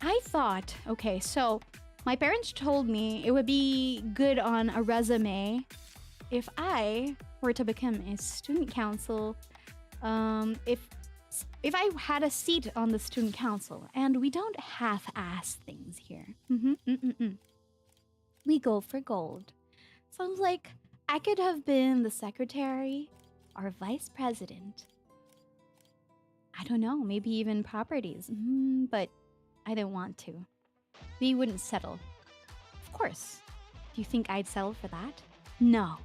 I thought, okay, so my parents told me it would be good on a resume if I were to become a student council, if I had a seat on the student council. And we don't half-ass things here. We go for gold. So I was like, I could have been the secretary or vice president. I don't know, maybe even properties. But I didn't want to. We wouldn't settle. Of course. Do you think I'd settle for that? No.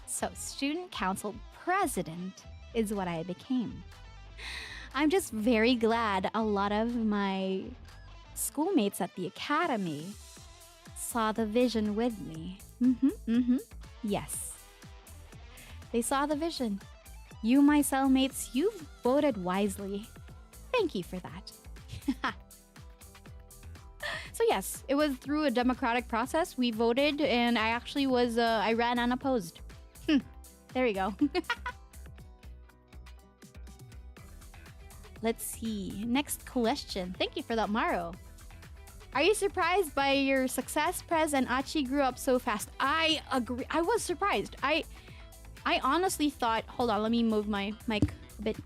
So student council president is what I became. I'm just very glad a lot of my schoolmates at the academy saw the vision with me. Yes. They saw the vision. You, my cellmates, you've voted wisely. Thank you for that. So yes, it was through a democratic process. We voted, and I actually was, I ran unopposed. There you go. Let's see. Next question. Thank you for that, Maro. Are you surprised by your success, Prez, and Achi grew up so fast? I agree. I was surprised. I honestly thought... Hold on, let me move my mic a bit.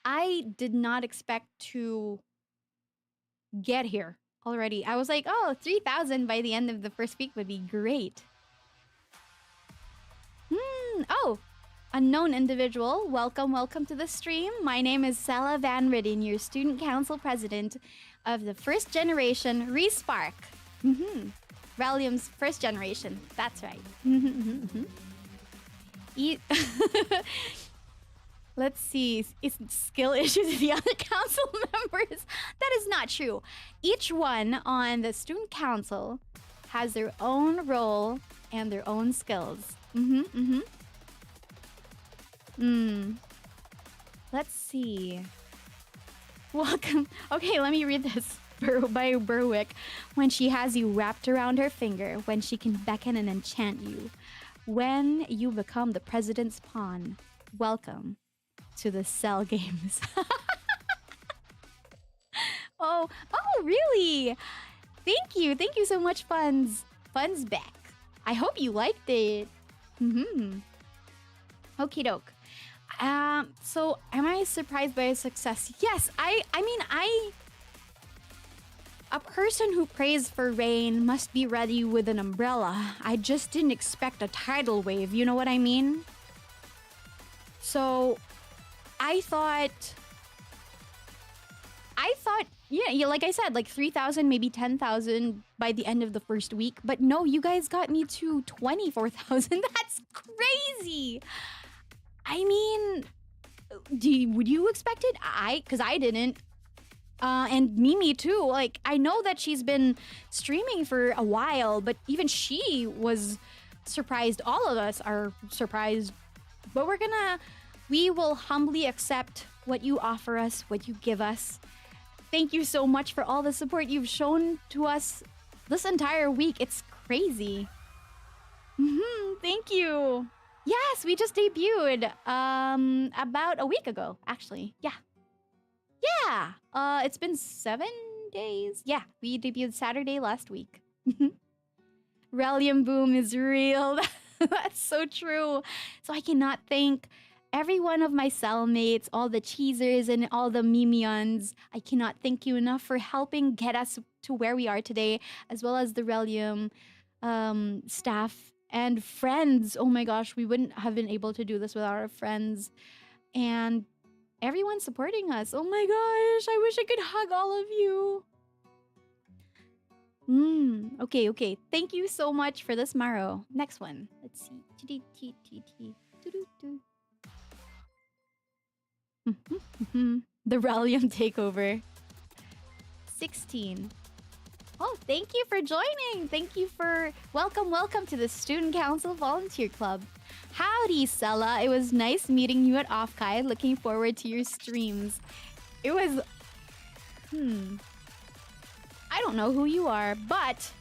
I did not expect to get here already. I was like, oh, 3,000 by the end of the first week would be great. Oh, unknown individual. Welcome to the stream. My name is Cela Van Ridden, your student council president of the first generation Respark. Releum's first generation. That's right. Let's see. It's skill issues with the other council members. That is not true. Each one on the student council has their own role and their own skills. Let's see. Welcome. Okay, let me read this by Berwick. When she has you wrapped around her finger, when she can beckon and enchant you, when you become the president's pawn, welcome to the Cell Games. Oh, really? Thank you so much, Funds back. I hope you liked it. Okie doke. So am I surprised by his success? Yes, a person who prays for rain must be ready with an umbrella. I just didn't expect a tidal wave, you know what I mean? So I thought, yeah, like I said, like 3,000, maybe 10,000 by the end of the first week. But no, you guys got me to 24,000. That's crazy. I mean, would you expect it? Because I didn't. And Mimi too. Like, I know that she's been streaming for a while, but even she was surprised. All of us are surprised. But we will humbly accept what you offer us, what you give us. Thank you so much for all the support you've shown to us this entire week. It's crazy. Thank you. Yes, we just debuted about a week ago, actually. Yeah. It's been 7 days. Yeah, we debuted Saturday last week. Releum boom is real. That's so true. So I cannot thank every one of my cellmates, all the cheesers and all the Mimyons. I cannot thank you enough for helping get us to where we are today, as well as the Releum staff and friends. Oh my gosh, we wouldn't have been able to do this without our friends. And everyone supporting us. Oh my gosh, I wish I could hug all of you. Okay. Thank you so much for this, Maro. Next one. Let's see. The Releum takeover. 16. Oh, thank you for joining. Thank you for... Welcome to the Student Council Volunteer Club. Howdy, Cela. It was nice meeting you at Offkai. Looking forward to your streams. It was... I don't know who you are, but...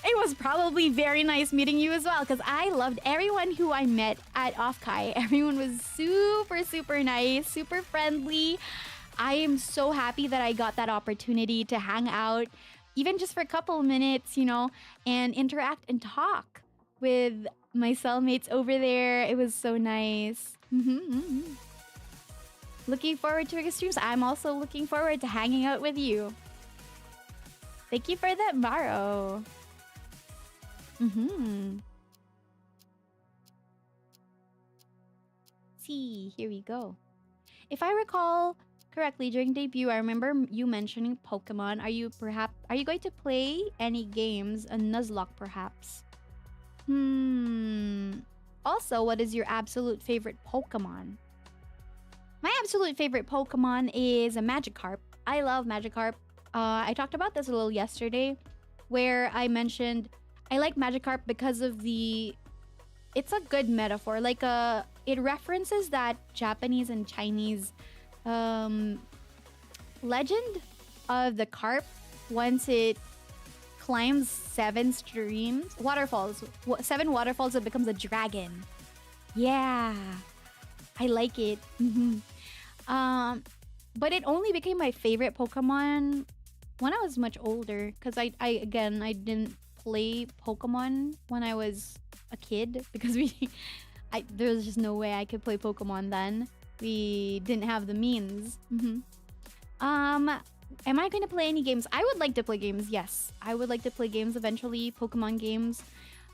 It was probably very nice meeting you as well, because I loved everyone who I met at Offkai. Everyone was super nice, super friendly. I am so happy that I got that opportunity to hang out, even just for a couple of minutes, you know, and interact and talk with my cellmates over there. It was so nice. Looking forward to your streams. I'm also looking forward to hanging out with you. Thank you for that, Maro. See, here we go. If I recall correctly, during debut, I remember you mentioning Pokemon. Are you going to play any games? A Nuzlocke, perhaps? Also, what is your absolute favorite Pokemon? My absolute favorite Pokemon is a Magikarp. I love Magikarp. I talked about this a little yesterday, where I mentioned I like Magikarp because of the. It's a good metaphor. Like it references that Japanese and Chinese um, legend of the carp once it climbs 7 waterfalls, it becomes a dragon. Yeah, I like it. But it only became my favorite Pokemon when I was much older, because I didn't play Pokemon when I was a kid because there's just no way I could play Pokemon then. We didn't have the means. Am I going to play any games? I would like to play games. Yes, I would like to play games eventually. Pokemon games.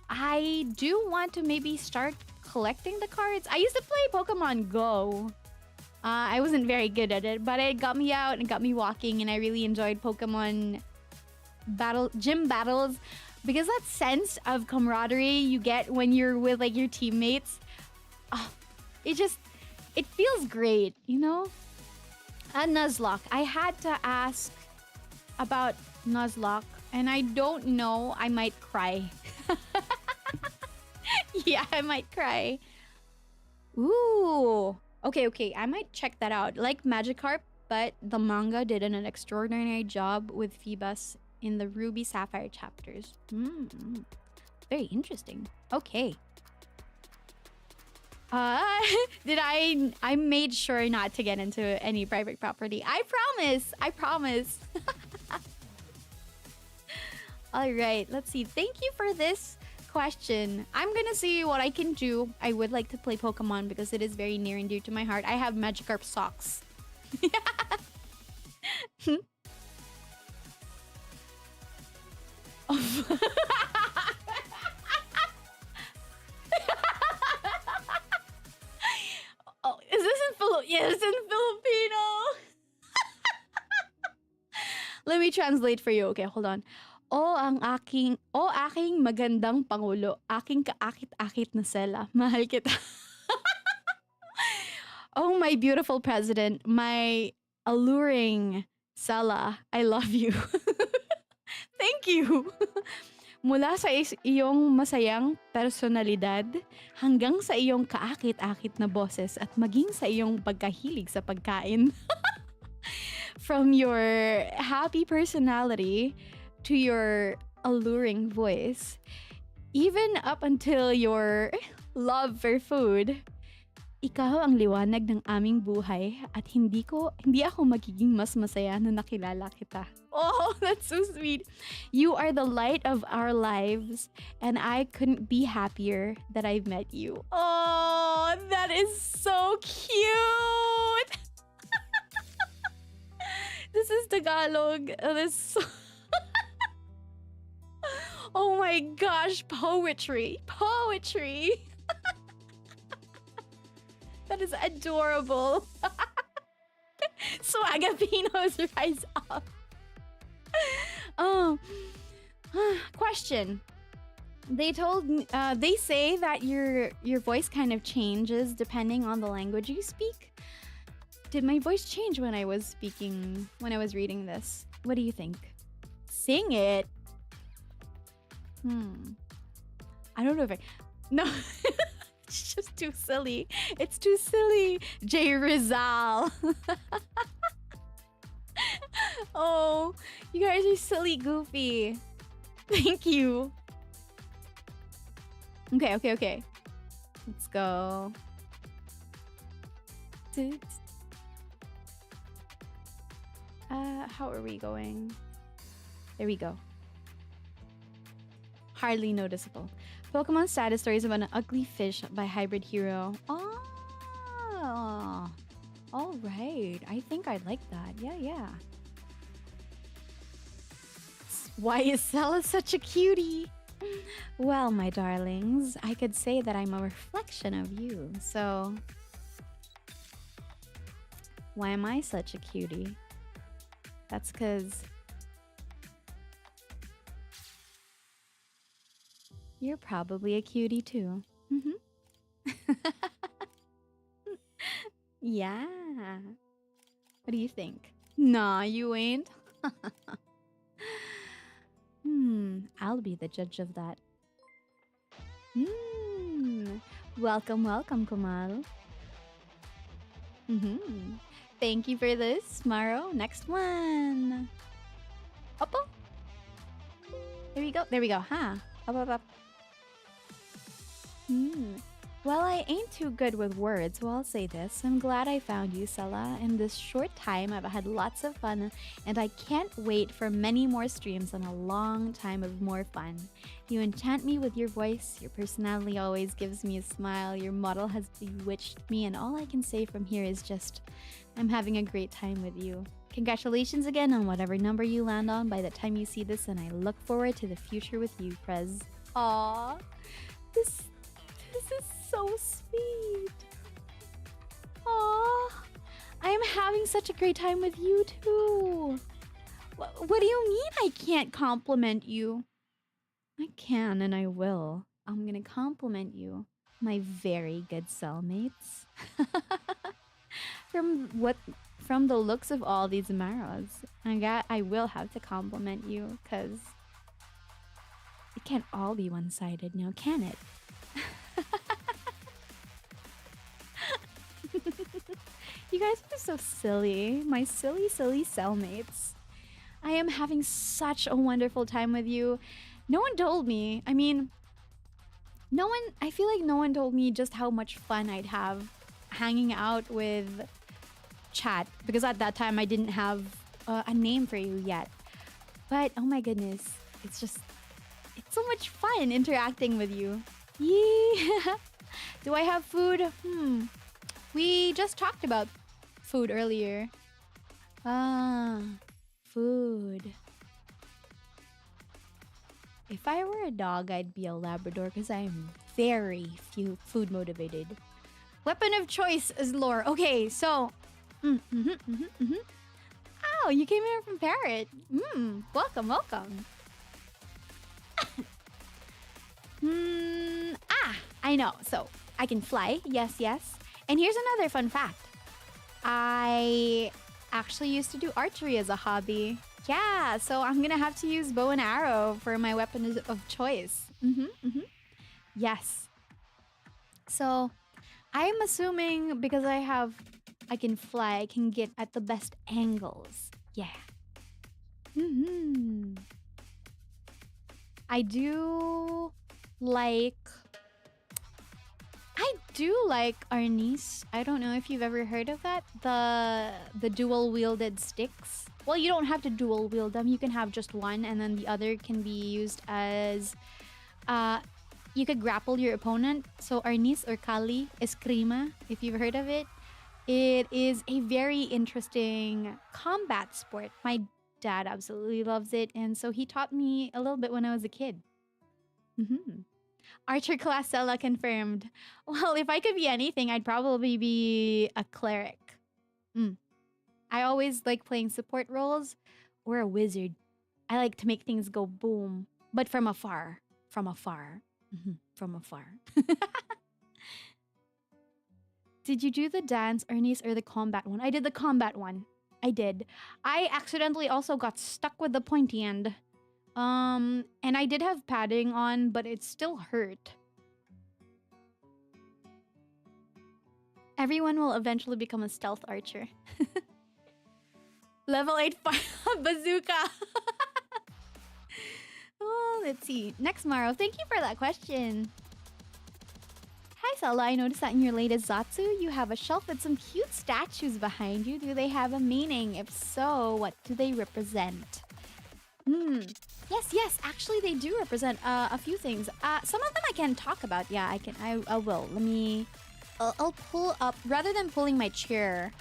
I do want to maybe start collecting the cards. I used to play Pokemon Go. I wasn't very good at it, but it got me out and got me walking, and I really enjoyed Pokemon gym battles, because that sense of camaraderie you get when you're with like your teammates, it feels great, you know? Nuzlocke. I had to ask about Nuzlocke, and I don't know. I might cry. Yeah, I might cry. Ooh. Okay. I might check that out. Like Magikarp, but the manga did an extraordinary job with Phoebus in the Ruby Sapphire chapters. Very interesting. Okay. I made sure not to get into any private property. I promise. All right, let's see. Thank you for this question. I'm gonna see what I can do. I would like to play Pokemon because it is very near and dear to my heart. I have Magikarp socks. Oh, is this in Yes, in Filipino. Let me translate for you. Okay, hold on. Aking magandang pangulo, aking kaakit-akit na Cela, mahal kita. Oh, my beautiful president, my alluring Cela, I love you. Thank you. Mula sa iyong masayang personalidad hanggang sa iyong kaakit-akit na boses at maging sa iyong pagkahilig sa pagkain. From your happy personality to your alluring voice, even up until your love for food, ikaw ang liwanag ng aming buhay at hindi ako magiging mas masaya na nakilala kita. Oh, that's so sweet. You are the light of our lives, and I couldn't be happier that I've met you. Oh, that is so cute. This is Tagalog. Oh my gosh, poetry. That is adorable. Swagapinos rise up. Oh, question. They say that your voice kind of changes depending on the language you speak. Did my voice change when I was reading this? What do you think? Sing it. I don't know if no. It's just too silly. It's too silly. J. Rizal. Oh, you guys are silly goofy. Thank you. Okay. Let's go. How are we going? There we go. Hardly noticeable. Pokemon status stories about an ugly fish by Hybrid Hero. Oh, all right. I think I'd like that. Yeah. Why is Cela such a cutie? Well, my darlings, I could say that I'm a reflection of you. So, why am I such a cutie? That's because you're probably a cutie too. Yeah. What do you think? Nah, you ain't. I'll be the judge of that. Welcome, welcome, Kumal. Thank you for this, Maro. Next one. Up, up. There we go. There we go. Huh? Up, up, up. Well, I ain't too good with words, so I'll say this. I'm glad I found you, Cela. In this short time, I've had lots of fun, and I can't wait for many more streams and a long time of more fun. You enchant me with your voice, your personality always gives me a smile, your model has bewitched me, and all I can say from here is just, I'm having a great time with you. Congratulations again on whatever number you land on by the time you see this, and I look forward to the future with you, Prez. Aww. This is so sweet. Aww. I am having such a great time with you too. What do you mean I can't compliment you? I can and I will. I'm gonna compliment you, my very good cellmates. From the looks of all these Maros, I will have to compliment you, cause it can't all be one-sided now, can it? You guys are so silly. My silly, silly cellmates. I am having such a wonderful time with you. No one told me. I mean, I feel like no one told me just how much fun I'd have hanging out with chat. Because at that time, I didn't have a name for you yet. But, oh my goodness. It's so much fun interacting with you. Yeah. Do I have food? We just talked about food earlier. Food. If I were a dog, I'd be a Labrador because I am very food motivated. Weapon of choice is lore. Okay, so. Oh, you came here from Parrot. Welcome, welcome. I know. So I can fly. Yes, yes. And here's another fun fact. I actually used to do archery as a hobby. Yeah, so I'm gonna have to use bow and arrow for my weapon of choice. Yes. So I'm assuming because I can fly, I can get at the best angles. Yeah. I do like Arnis. I don't know if you've ever heard of that. The dual wielded sticks. Well, you don't have to dual wield them. You can have just one, and then the other can be used as you could grapple your opponent. So Arnis or Kali Eskrima, if you've heard of it. It is a very interesting combat sport. My dad absolutely loves it, and so he taught me a little bit when I was a kid. Archer class Cela confirmed. Well, if I could be anything, I'd probably be a cleric. I always like playing support roles or a wizard. I like to make things go boom, but from afar. From afar. From afar. Did you do the dance, Ernest, or the combat one? I did the combat one. I did. I accidentally also got stuck with the pointy end. And I did have padding on, but it still hurt. Everyone will eventually become a stealth archer. Level 8 bazooka. Oh, let's see. Next, Maro. Thank you for that question. Hi, Cela. I noticed that in your latest Zatsu, you have a shelf with some cute statues behind you. Do they have a meaning? If so, what do they represent? Yes, actually they do represent a few things. Some of them I can talk about. Yeah, I will. I'll pull up, rather than pulling my chair,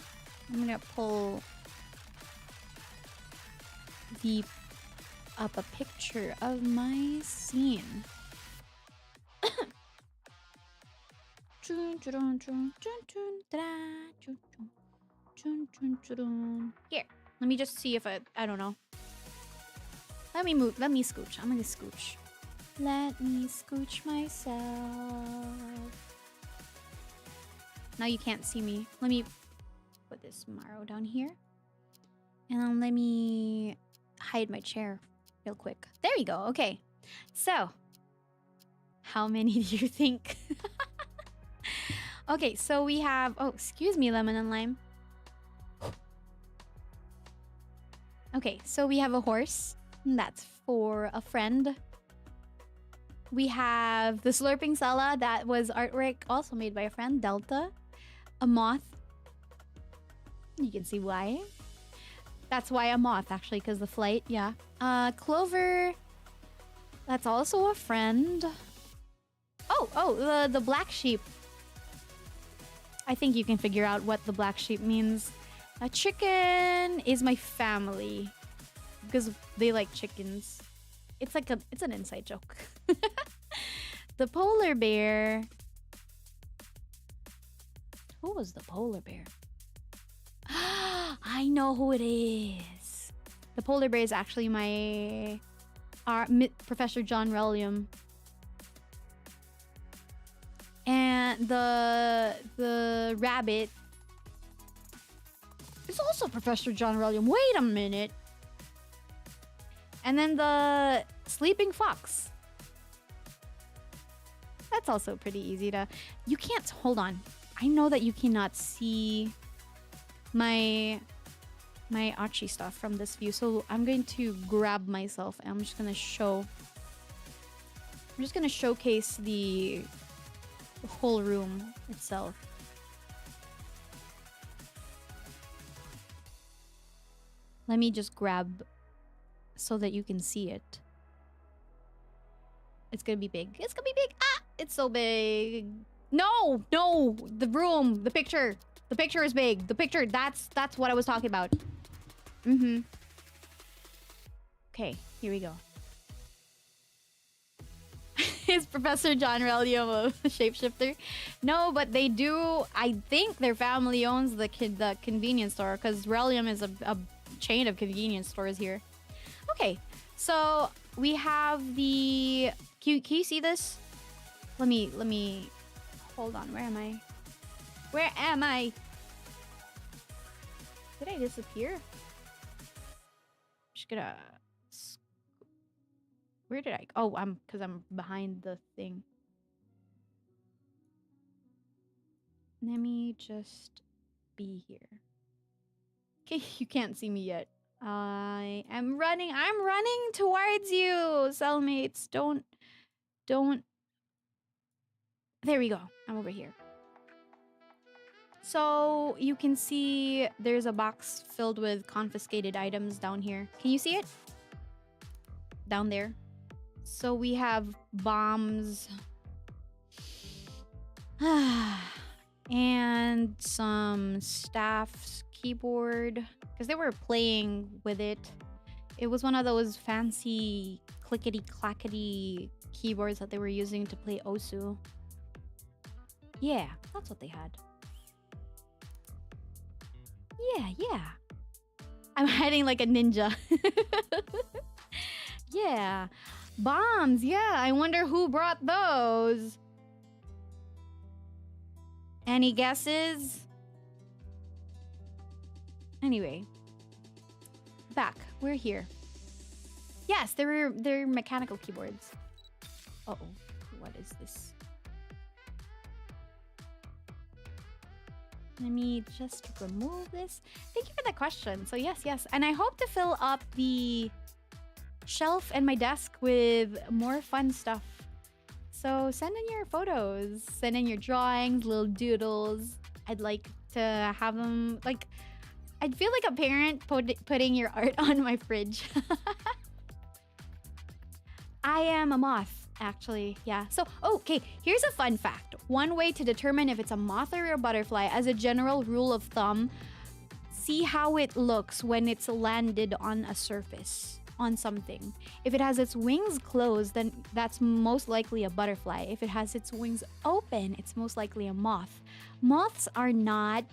I'm gonna pull up a picture of my scene. Here, let me just see if I don't know. Let me scooch. I'm gonna scooch. Let me scooch myself. Now you can't see me. Let me put this Maro down here. And then let me hide my chair real quick. There we go. Okay. So, how many do you think? Okay, so we have... Oh, excuse me, lemon and lime. Okay, so we have a horse. That's for a friend. We have the slurping Cela. That was artwork also made by a friend, Delta. A moth. You can see why. That's why a moth, actually, because the flight, yeah. Clover. That's also a friend. Oh, the black sheep. I think you can figure out what the black sheep means. A chicken is my family because they like chickens. It's like it's an inside joke. The polar bear. Who was the polar bear? I know who it is. The polar bear is actually my Professor John Releum. And the rabbit is also Professor John Releum. Wait a minute. And then the sleeping fox. That's also pretty easy to... You can't... Hold on. I know that you cannot see my Achi stuff from this view. So I'm going to grab myself and I'm just going to show... I'm just going to showcase the whole room itself. Let me just grab so that you can see it. It's gonna be big. It's gonna be big. Ah! It's so big. No! No! The room! The picture! The picture is big. The picture, that's what I was talking about. Mm-hmm. Okay, here we go. Is Professor John Releum a shapeshifter? No, but they do... I think their family owns the convenience store because Releum is a chain of convenience stores here. Okay, so we have the... Can you see this? Let me... Hold on, where am I? Where am I? Did I disappear? I'm just gonna... Where did I... Oh, because I'm behind the thing. Let me just be here. Okay, you can't see me yet. I am running. I'm running towards you, cellmates. Don't. There we go. I'm over here. So you can see there's a box filled with confiscated items down here. Can you see it? Down there. So we have bombs. And some staffs, keyboard. Because they were playing with it. It was one of those fancy clickety-clackety keyboards that they were using to play Osu. Yeah, that's what they had. Yeah. I'm hiding like a ninja. Yeah. Bombs, yeah. I wonder who brought those. Any guesses? Anyway. Back. We're here. Yes, they're mechanical keyboards. Uh-oh. What is this? Let me just remove this. Thank you for that question. So yes. And I hope to fill up the shelf and my desk with more fun stuff. So send in your photos. Send in your drawings, little doodles. I'd like to have them, like... I'd feel like a parent putting your art on my fridge. I am a moth, actually. Yeah. So, okay, here's a fun fact. One way to determine if it's a moth or a butterfly, as a general rule of thumb, see how it looks when it's landed on a surface, on something. If it has its wings closed, then that's most likely a butterfly. If it has its wings open, it's most likely a moth. Moths are not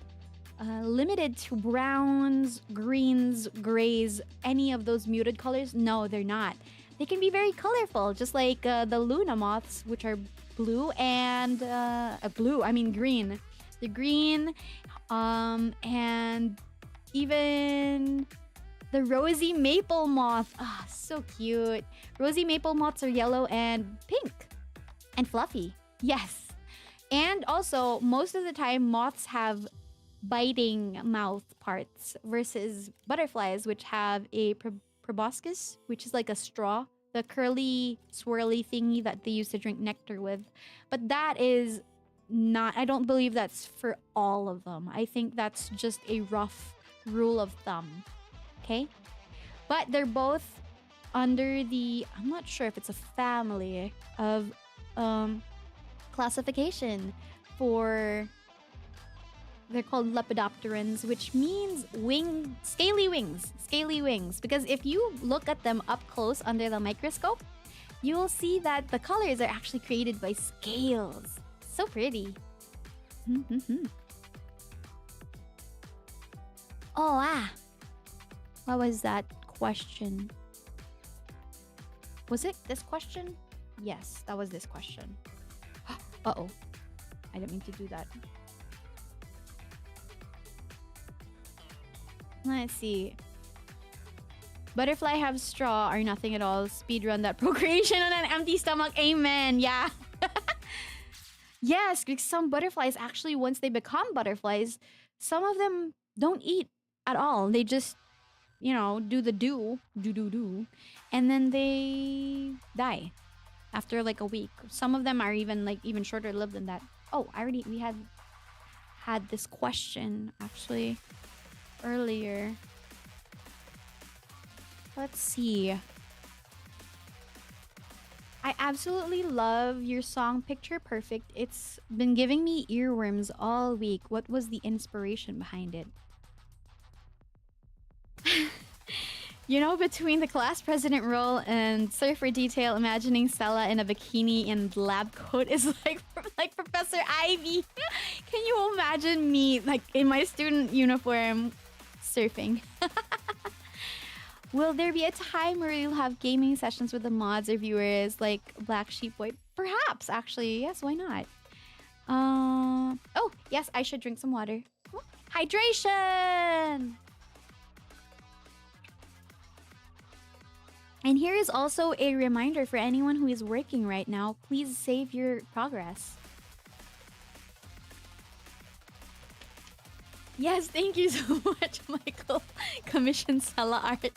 limited to browns, greens, grays, any of those muted colors. No, they're not. They can be very colorful, just like the Luna moths, which are blue and green. the green, and even the rosy maple moth. Ah, so cute. Rosy maple moths are yellow and pink and fluffy. Yes. And also, most of the time, moths have biting mouth parts versus butterflies, which have a proboscis, which is like a straw, the curly, swirly thingy that they use to drink nectar with. But that is not, I don't believe that's for all of them. I think that's just a rough rule of thumb. Okay? But they're both under the, I'm not sure if it's a family of classification for, they're called lepidopterans, which means scaly wings. Because if you look at them up close under the microscope, you will see that the colors are actually created by scales. So pretty. Oh, what was that question? Was it this question? Yes, that was this question. Uh-oh. I didn't mean to do that. Let's see. Butterfly have straw or nothing at all. Speedrun that procreation on an empty stomach. Amen. Yeah. Yes, because some butterflies actually, once they become butterflies, some of them don't eat at all. They just, do the do, and then they die after like a week. Some of them are even shorter lived than that. Oh, we had this question actually earlier. Let's see. I absolutely love your song Picture Perfect. It's been giving me earworms all week. What was the inspiration behind it? Between the class president role and surfer detail, imagining Cela in a bikini and lab coat is like Professor Ivy. Can you imagine me in my student uniform surfing? Will there be a time where you'll have gaming sessions with the mods or viewers like Black Sheep Boy? Perhaps, actually. Yes, why not? Oh, yes, I should drink some water. Hydration! And here is also a reminder for anyone who is working right now. Please save your progress. Yes, thank you so much, Michael. Commission Cela art.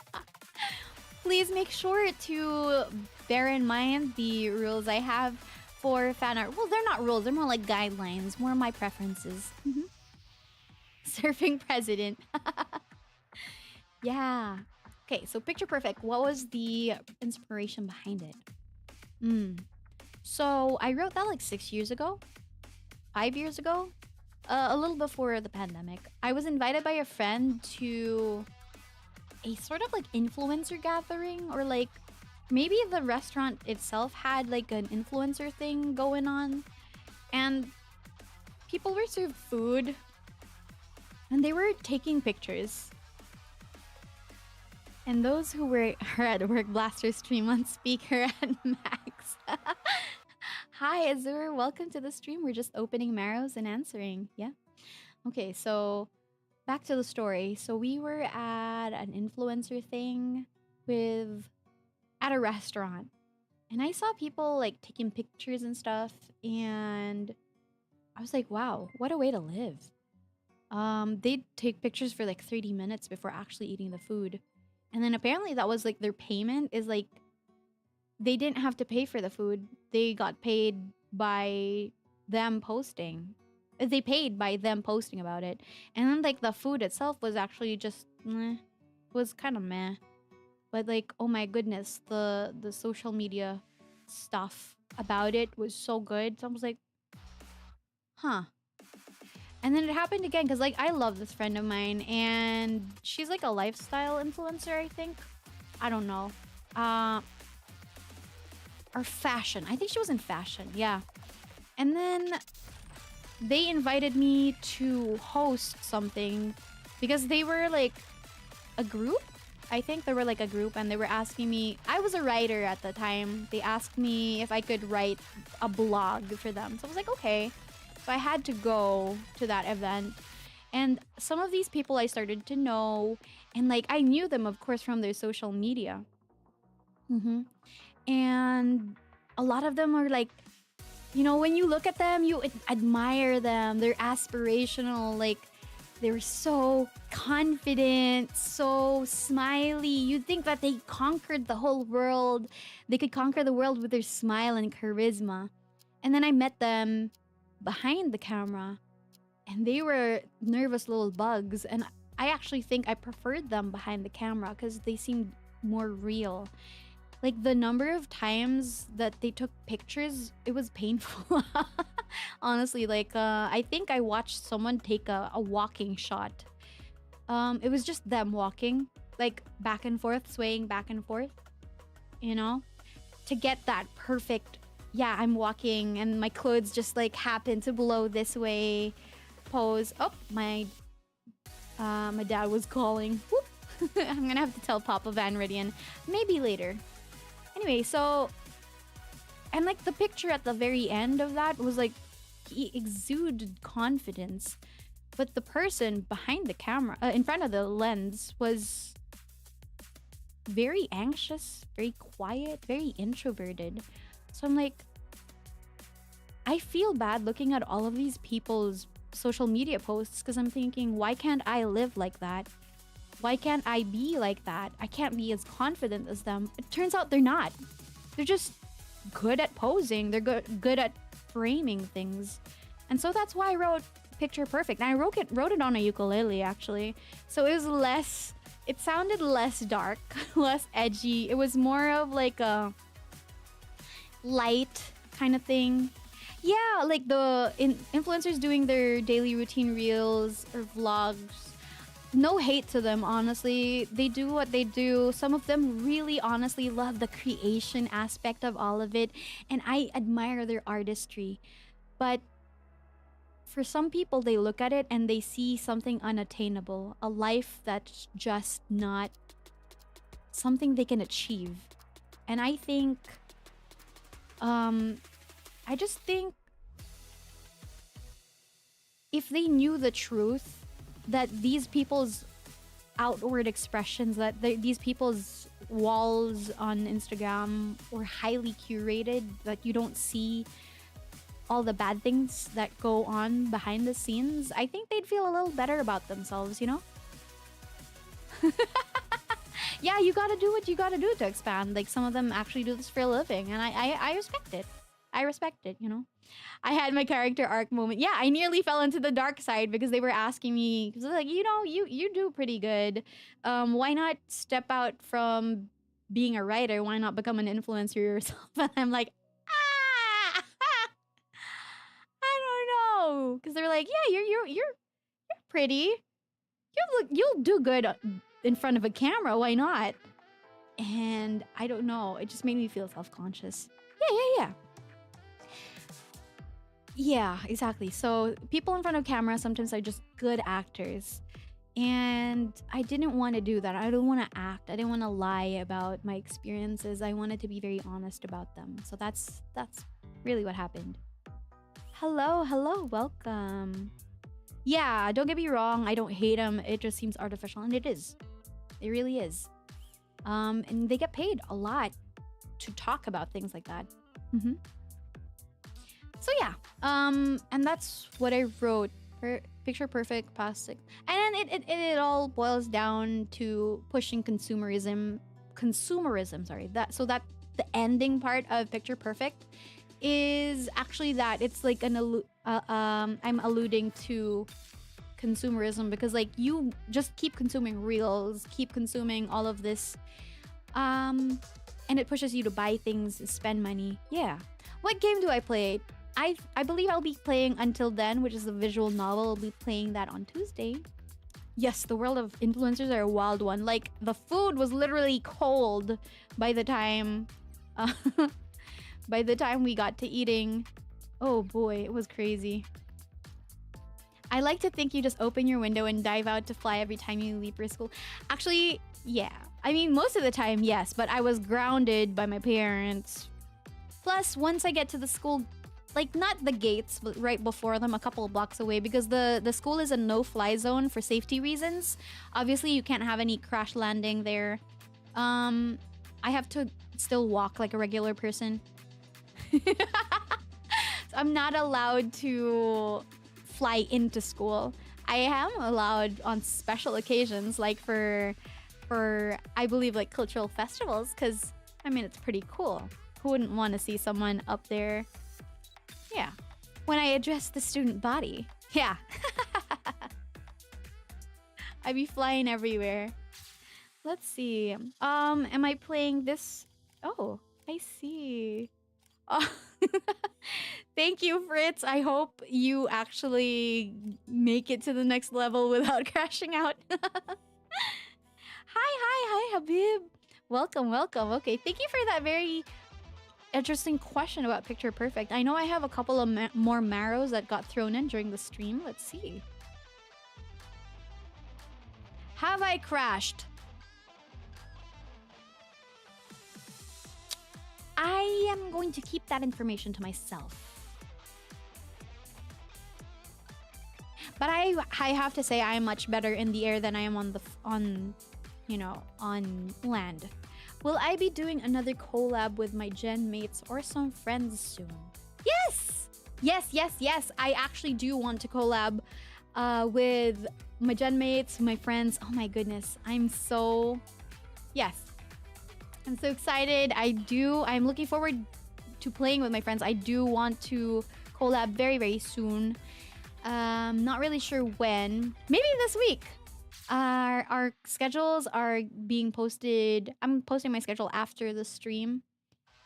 Please make sure to bear in mind the rules I have for fan art. Well, they're not rules. They're more like guidelines. More my preferences. Surfing president. Yeah. Okay, so Picture Perfect. What was the inspiration behind it? So I wrote that like 6 years ago. 5 years ago. A little before the pandemic. I was invited by a friend to a sort of like influencer gathering, or like maybe the restaurant itself had like an influencer thing going on, and people were served food and they were taking pictures. And those who were at work, Blaster stream on speaker at max. Hi, Azur. Welcome to the stream. We're just opening Maros and answering. Yeah. Okay, so back to the story. So we were at an influencer thing at a restaurant. And I saw people like taking pictures and stuff. And I was like, wow, what a way to live. They'd take pictures for like 30 minutes before actually eating the food. And then apparently that was like their payment is like, they didn't have to pay for the food. They got paid by them posting. They paid by them posting about it. And then like the food itself was actually just was kind of meh. But like, oh my goodness, the social media stuff about it was so good. So I was like, huh. And then it happened again because like I love this friend of mine and she's like a lifestyle influencer, I think. I don't know. Or fashion. I think she was in fashion, yeah. And then they invited me to host something because they were like a group. I think they were like a group and they were asking me, I was a writer at the time. They asked me if I could write a blog for them. So I was like, okay. So I had to go to that event. And some of these people I started to know, and like I knew them, of course, from their social media. And a lot of them are like, you know, when you look at them, you admire them. They're aspirational. Like, they're so confident, so smiley. You'd think that they conquered the whole world. They could conquer the world with their smile and charisma. And then I met them behind the camera, and they were nervous little bugs. And I actually think I preferred them behind the camera because they seemed more real. Like, the number of times that they took pictures, it was painful. Honestly, like, I think I watched someone take a walking shot. It was just them walking, like, back and forth, swaying back and forth, you know? To get that perfect, yeah, I'm walking and my clothes just, like, happen to blow this way pose. Oh, my dad was calling. Whoop. I'm gonna have to tell Papa Van Ridian. Maybe later. Anyway, so, and like the picture at the very end of that was like, he exuded confidence, but the person behind the camera, in front of the lens, was very anxious, very quiet, very introverted. So I'm like, I feel bad looking at all of these people's social media posts because I'm thinking, why can't I live like that? Why can't I be like that? I can't be as confident as them. It turns out they're not. They're just good at posing. They're good at framing things. And so that's why I wrote Picture Perfect. And I wrote it on a ukulele, actually. So it was less... It sounded less dark, less edgy. It was more of like a light kind of thing. Yeah, like the influencers doing their daily routine reels or vlogs. No hate to them, honestly. They do what they do. Some of them really honestly love the creation aspect of all of it, and I admire their artistry. But for some people, they look at it and they see something unattainable, a life that's just not something they can achieve. And I think, I just think if they knew the truth, that these people's outward expressions, that these people's walls on Instagram were highly curated, that you don't see all the bad things that go on behind the scenes, I think they'd feel a little better about themselves, you know? Yeah, you gotta do what you gotta do to expand. Like, some of them actually do this for a living, and I respect it. I respect it, you know? I had my character arc moment. Yeah, I nearly fell into the dark side because they were asking me, because like, you know, you do pretty good. Why not step out from being a writer? Why not become an influencer yourself? And I'm like, I don't know, because they're like, yeah, you're pretty. You'll do good in front of a camera. Why not? And I don't know. It just made me feel self-conscious. Yeah. Yeah, exactly. So people in front of camera sometimes are just good actors. And I didn't want to do that. I don't want to act. I didn't want to lie about my experiences. I wanted to be very honest about them. So that's really what happened. Hello, welcome. Yeah, don't get me wrong. I don't hate them. It just seems artificial, and it is. It really is. And they get paid a lot to talk about things like that. So yeah, and that's what I wrote. Picture Perfect, plastic, and then it all boils down to pushing consumerism. Sorry, that the ending part of Picture Perfect is actually that it's like I'm alluding to consumerism because like you just keep consuming reels, keep consuming all of this, and it pushes you to buy things, spend money. Yeah, what game do I play? I believe I'll be playing Until Then, which is a visual novel. I'll be playing that on Tuesday. Yes, the world of influencers are a wild one. Like, the food was literally cold by the time we got to eating. Oh boy, it was crazy. I like to think you just open your window and dive out to fly every time you leave for school. Actually, yeah. I mean, most of the time, yes, but I was grounded by my parents. Plus, once I get to the school like not the gates, but right before them, a couple of blocks away, because the school is a no-fly zone for safety reasons. Obviously, you can't have any crash landing there. I have to still walk like a regular person. So I'm not allowed to fly into school. I am allowed on special occasions, like for I believe like cultural festivals, because I mean it's pretty cool. Who wouldn't want to see someone up there? Yeah. When I address the student body. Yeah. I be flying everywhere. Let's see. Am I playing this? Oh, I see. Oh. Thank you, Fritz. I hope you actually make it to the next level without crashing out. Hi, Habib. Welcome, welcome. Okay, thank you for that very interesting question about Picture Perfect. I know I have a couple of more Maros that got thrown in during the stream. Let's see. Have I crashed? I am going to keep that information to myself. But I have to say I am much better in the air than I am on land. Will I be doing another collab with my Genmates or some friends soon? Yes! Yes. I actually do want to collab with my Genmates, my friends. Oh my goodness. Yes. I'm so excited. I'm looking forward to playing with my friends. I do want to collab very, very soon. Not really sure when. Maybe this week. Our schedules are being posted. I'm posting my schedule after the stream.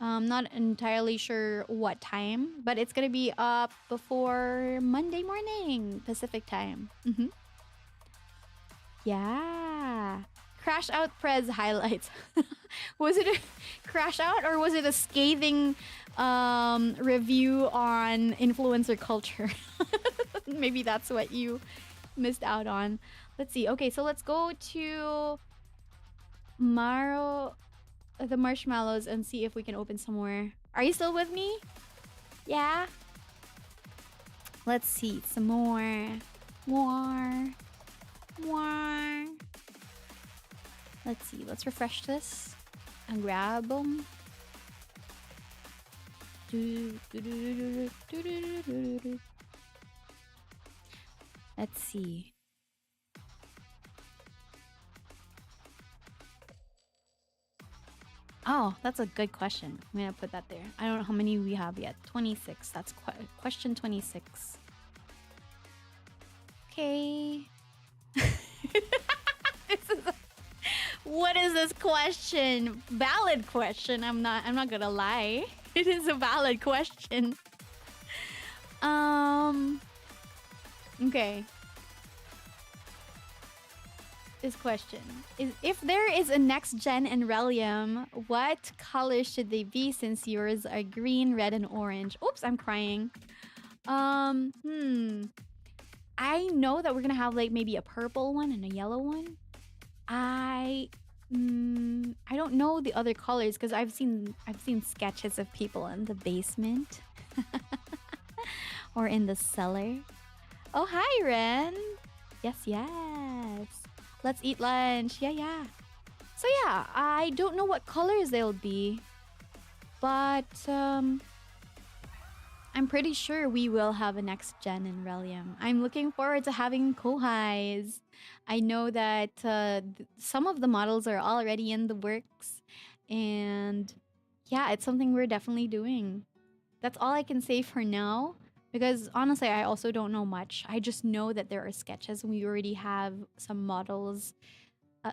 Not entirely sure what time, but it's gonna be up before Monday morning Pacific time. Yeah. Crash Out Prez highlights. Was it a crash out or was it a scathing review on influencer culture? Maybe that's what you missed out on. Let's see. Okay, so let's go to the marshmallows and see if we can open some more. Are you still with me? Yeah? Let's see. Some more. More. Let's see. Let's refresh this and grab them. Let's see. Oh, that's a good question. I'm gonna put that there. I don't know how many we have yet. 26. That's question 26. Okay. What is this question? Valid question. I'm not gonna lie. It is a valid question. Okay. This question is: if there is a next gen in Releum, what colors should they be since yours are green, red, and orange? Oops, I'm crying. I know that we're gonna have like maybe a purple one and a yellow one. I don't know the other colors because I've seen sketches of people in the basement or in the cellar. Oh, hi, Ren. Yes. Let's eat lunch. Yeah. So yeah, I don't know what colors they'll be, but I'm pretty sure we will have a next gen in Releum. I'm looking forward to having Kohais. I know that some of the models are already in the works, and yeah, it's something we're definitely doing. That's all I can say for now, because honestly, I also don't know much. I just know that there are sketches, and we already have some models.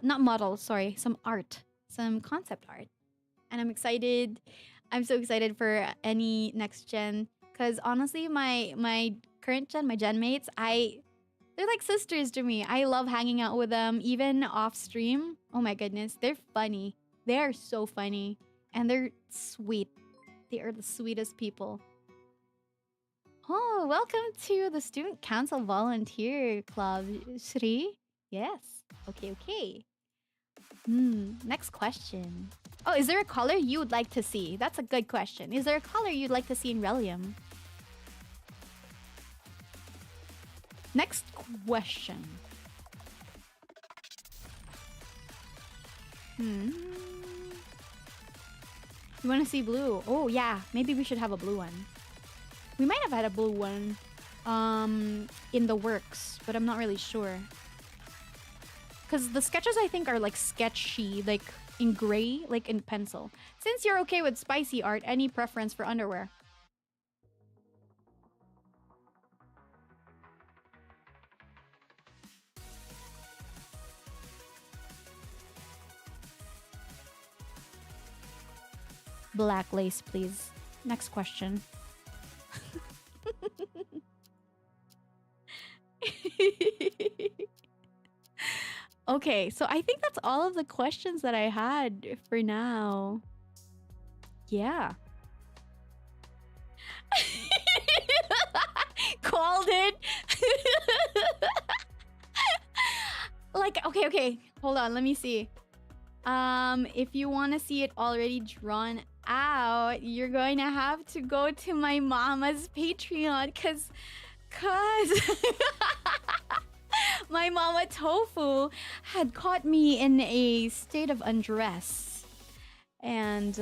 Not models, sorry, some art, some concept art. And I'm excited. I'm so excited for any next gen. Because honestly, my current gen, my Genmates, they're like sisters to me. I love hanging out with them, even off stream. Oh my goodness, they're funny. They are so funny. And they're sweet. They are the sweetest people. Oh, welcome to the Student Council Volunteer Club, Shri. Yes. Okay. Next question. Oh, is there a color you would like to see? That's a good question. Is there a color you'd like to see in Releum? Next question. You want to see blue? Oh yeah, maybe we should have a blue one. We might have had a blue one in the works, but I'm not really sure. Because the sketches I think are like sketchy, like in gray, like in pencil. Since you're okay with spicy art, any preference for underwear? Black lace, please. Next question. Okay, so I think that's all of the questions that I had for now. Yeah. Called it. Like, okay. Hold on, let me see. If you want to see it already drawn out, you're going to have to go to my mama's Patreon, cause my mama Tofu had caught me in a state of undress. And,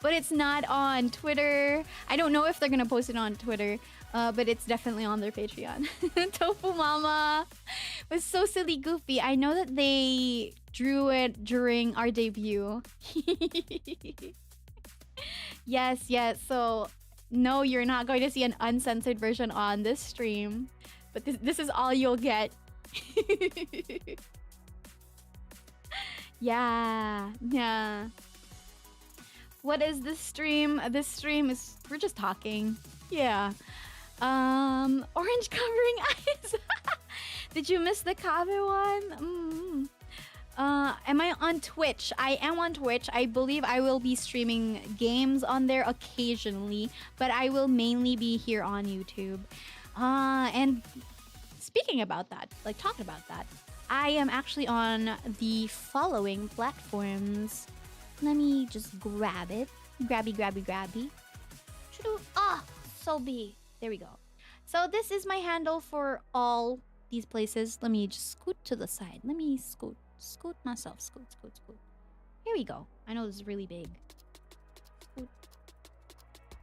but it's not on Twitter. I don't know if they're gonna post it on Twitter, but it's definitely on their Patreon. Tofu Mama was so silly goofy. I know that they drew it during our debut. Yes. So, no, you're not going to see an uncensored version on this stream. But this is all you'll get. Yeah. What is this stream? This stream is... We're just talking. Yeah. Orange covering eyes. Did you miss the Kave one? Am I on Twitch? I am on Twitch. I believe I will be streaming games on there occasionally, but I will mainly be here on YouTube. And speaking about that, like talking about that, I am actually on the following platforms. Let me just grab it. Grabby. Ah, so be. There we go. So this is my handle for all these places. Let me just scoot to the side. Let me scoot myself. Scoot. Here we go. I know this is really big. Scoot.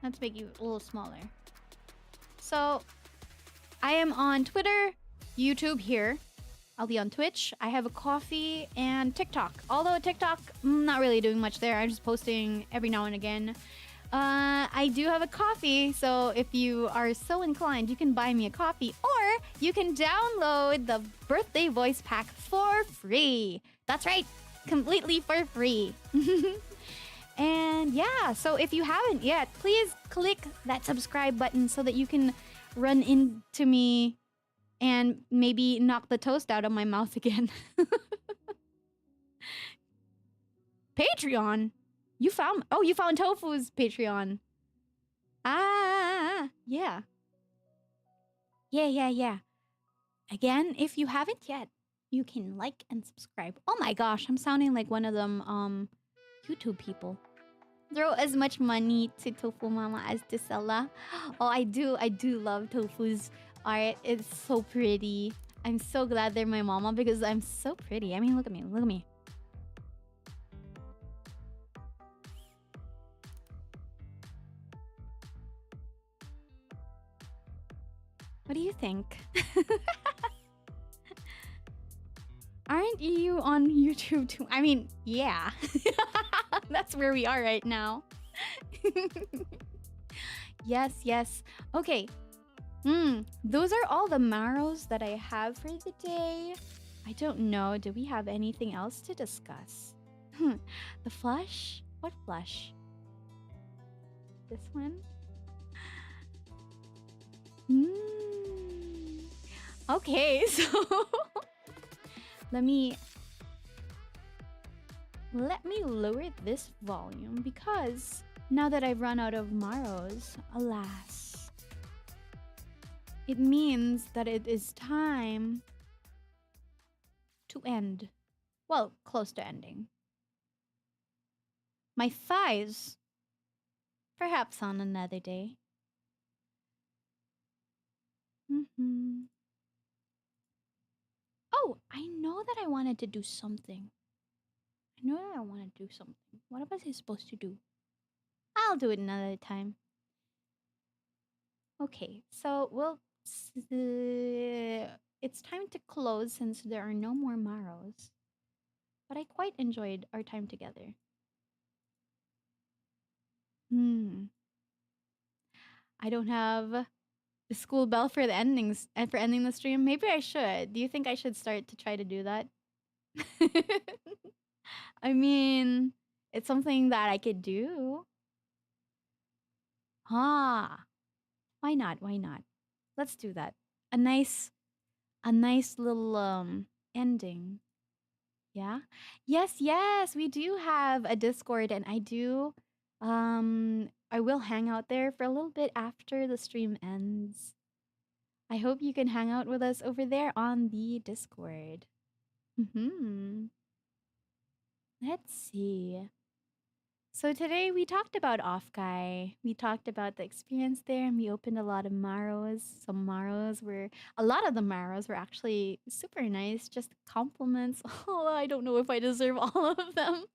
Let's make you a little smaller. So I am on Twitter, YouTube here. I'll be on Twitch. I have a coffee and TikTok. Although TikTok, I'm not really doing much there. I'm just posting every now and again. I do have a coffee, so if you are so inclined, you can buy me a coffee, or you can download the birthday voice pack for free. That's right, completely for free. And yeah, so if you haven't yet, please click that subscribe button so that you can run into me and maybe knock the toast out of my mouth again. Patreon? You found Tofu's Patreon. Ah, yeah. Yeah. Again, if you haven't yet, you can like and subscribe. Oh my gosh, I'm sounding like one of them YouTube people. Throw as much money to Tofu Mama as to Cela. Oh, I do love Tofu's art. It's so pretty. I'm so glad they're my mama because I'm so pretty. I mean, look at me. What do you think? Aren't you on YouTube too? I mean, yeah. That's where we are right now. Yes. Okay. Those are all the Maros that I have for the day. I don't know. Do we have anything else to discuss? The flush? What flush? This one? Okay, so let me lower this volume because now that I've run out of Maros, alas, it means that it is time to end. Well, close to ending. My thighs, perhaps on another day. Mm-hmm. Oh, I know that I wanted to do something. I know that I want to do something. What was I supposed to do? I'll do it another time. Okay, so it's time to close since there are no more Maros. But I quite enjoyed our time together. Hmm. I don't have the school bell for the endings and for ending the stream. Maybe I should. Do you think I should start to try to do that? I mean, it's something that I could do. Ah, why not? Why not? Let's do that. A nice a nice little ending. Yeah. Yes, yes, we do have a Discord and I will hang out there for a little bit after the stream ends. I hope you can hang out with us over there on the Discord. Mhm. Let's see. So today we talked about Offkai. We talked about the experience there and we opened a lot of Maros. Some Maros were a lot of the Maros were actually super nice, just compliments. Oh, I don't know if I deserve all of them.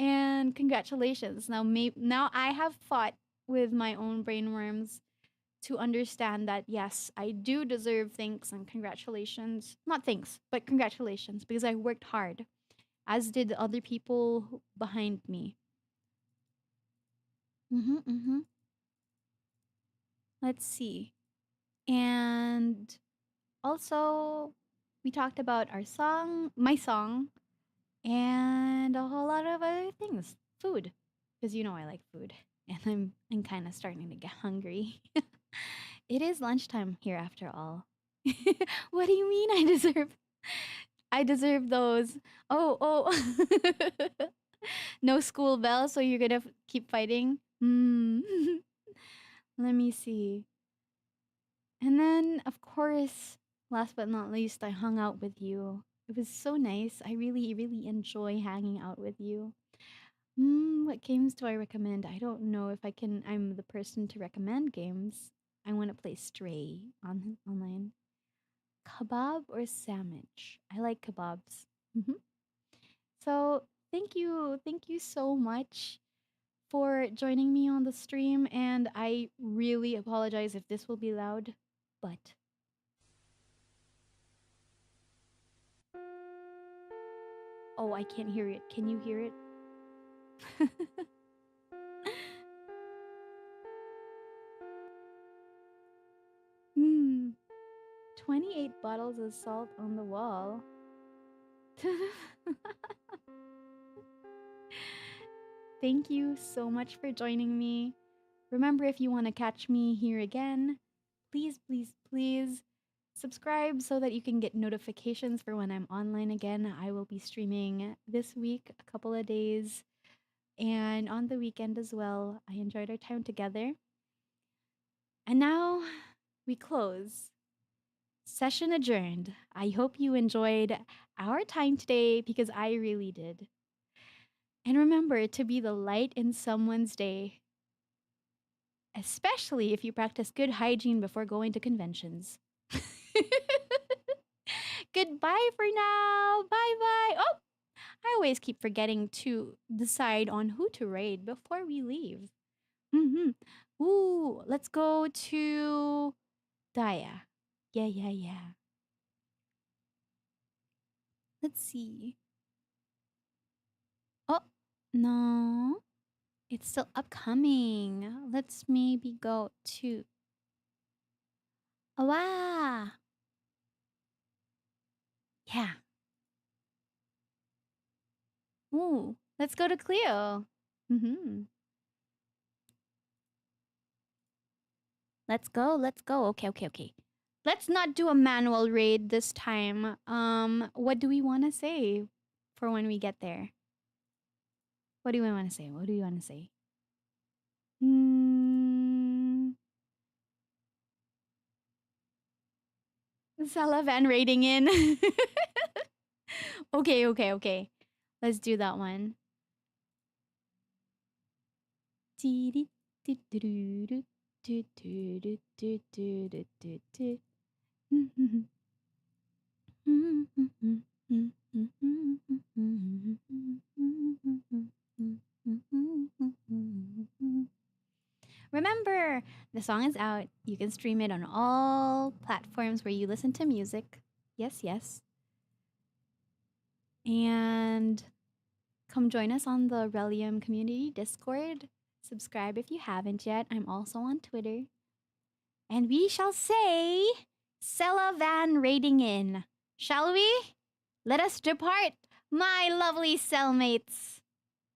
And congratulations. Now I have fought with my own brainworms to understand that yes, I do deserve thanks and congratulations. Not thanks, but congratulations because I worked hard, as did the other people behind me. Mm-hmm. Let's see. And also, we talked about our song, my song, and a whole lot of other things. Food, because you know I like food, and I'm kind of starting to get hungry. It is lunchtime here after all. What do you mean I deserve those? Oh. No school bell, so you're gonna keep fighting? Hmm. Let me see. And then, of course, last but not least, I hung out with you. It was so nice. I really, really enjoy hanging out with you. What games do I recommend? I don't know if I'm the person to recommend games. I want to play Stray online. Kebab or sandwich? I like kebabs. So thank you so much for joining me on the stream. And I really apologize if this will be loud, but oh, I can't hear it. Can you hear it? Hmm. 28 bottles of salt on the wall. Thank you so much for joining me. Remember, if you want to catch me here again, please, please, please subscribe so that you can get notifications for when I'm online again. I will be streaming this week, a couple of days, and on the weekend as well. I enjoyed our time together. And now we close. Session adjourned. I hope you enjoyed our time today because I really did. And remember to be the light in someone's day, especially if you practice good hygiene before going to conventions. Goodbye for now. Bye bye. Oh, I always keep forgetting to decide on who to raid before we leave. Ooh, let's go to Daya. Yeah. Let's see. Oh, no. It's still upcoming. Let's maybe go to Awa. Yeah. Ooh, let's go to Cleo. Mm-hmm. Let's go. Let's go. Okay. Let's not do a manual raid this time. What do we want to say for when we get there? What do we want to say? What do you want to say? Hmm. CelavR raiding in. Okay. Let's do that one. Remember, the song is out. You can stream it on all platforms where you listen to music. Yes, yes. And come join us on the Releum community Discord. Subscribe if you haven't yet. I'm also on Twitter. And we shall say, CelavR raiding in. Shall we? Let us depart, my lovely cellmates.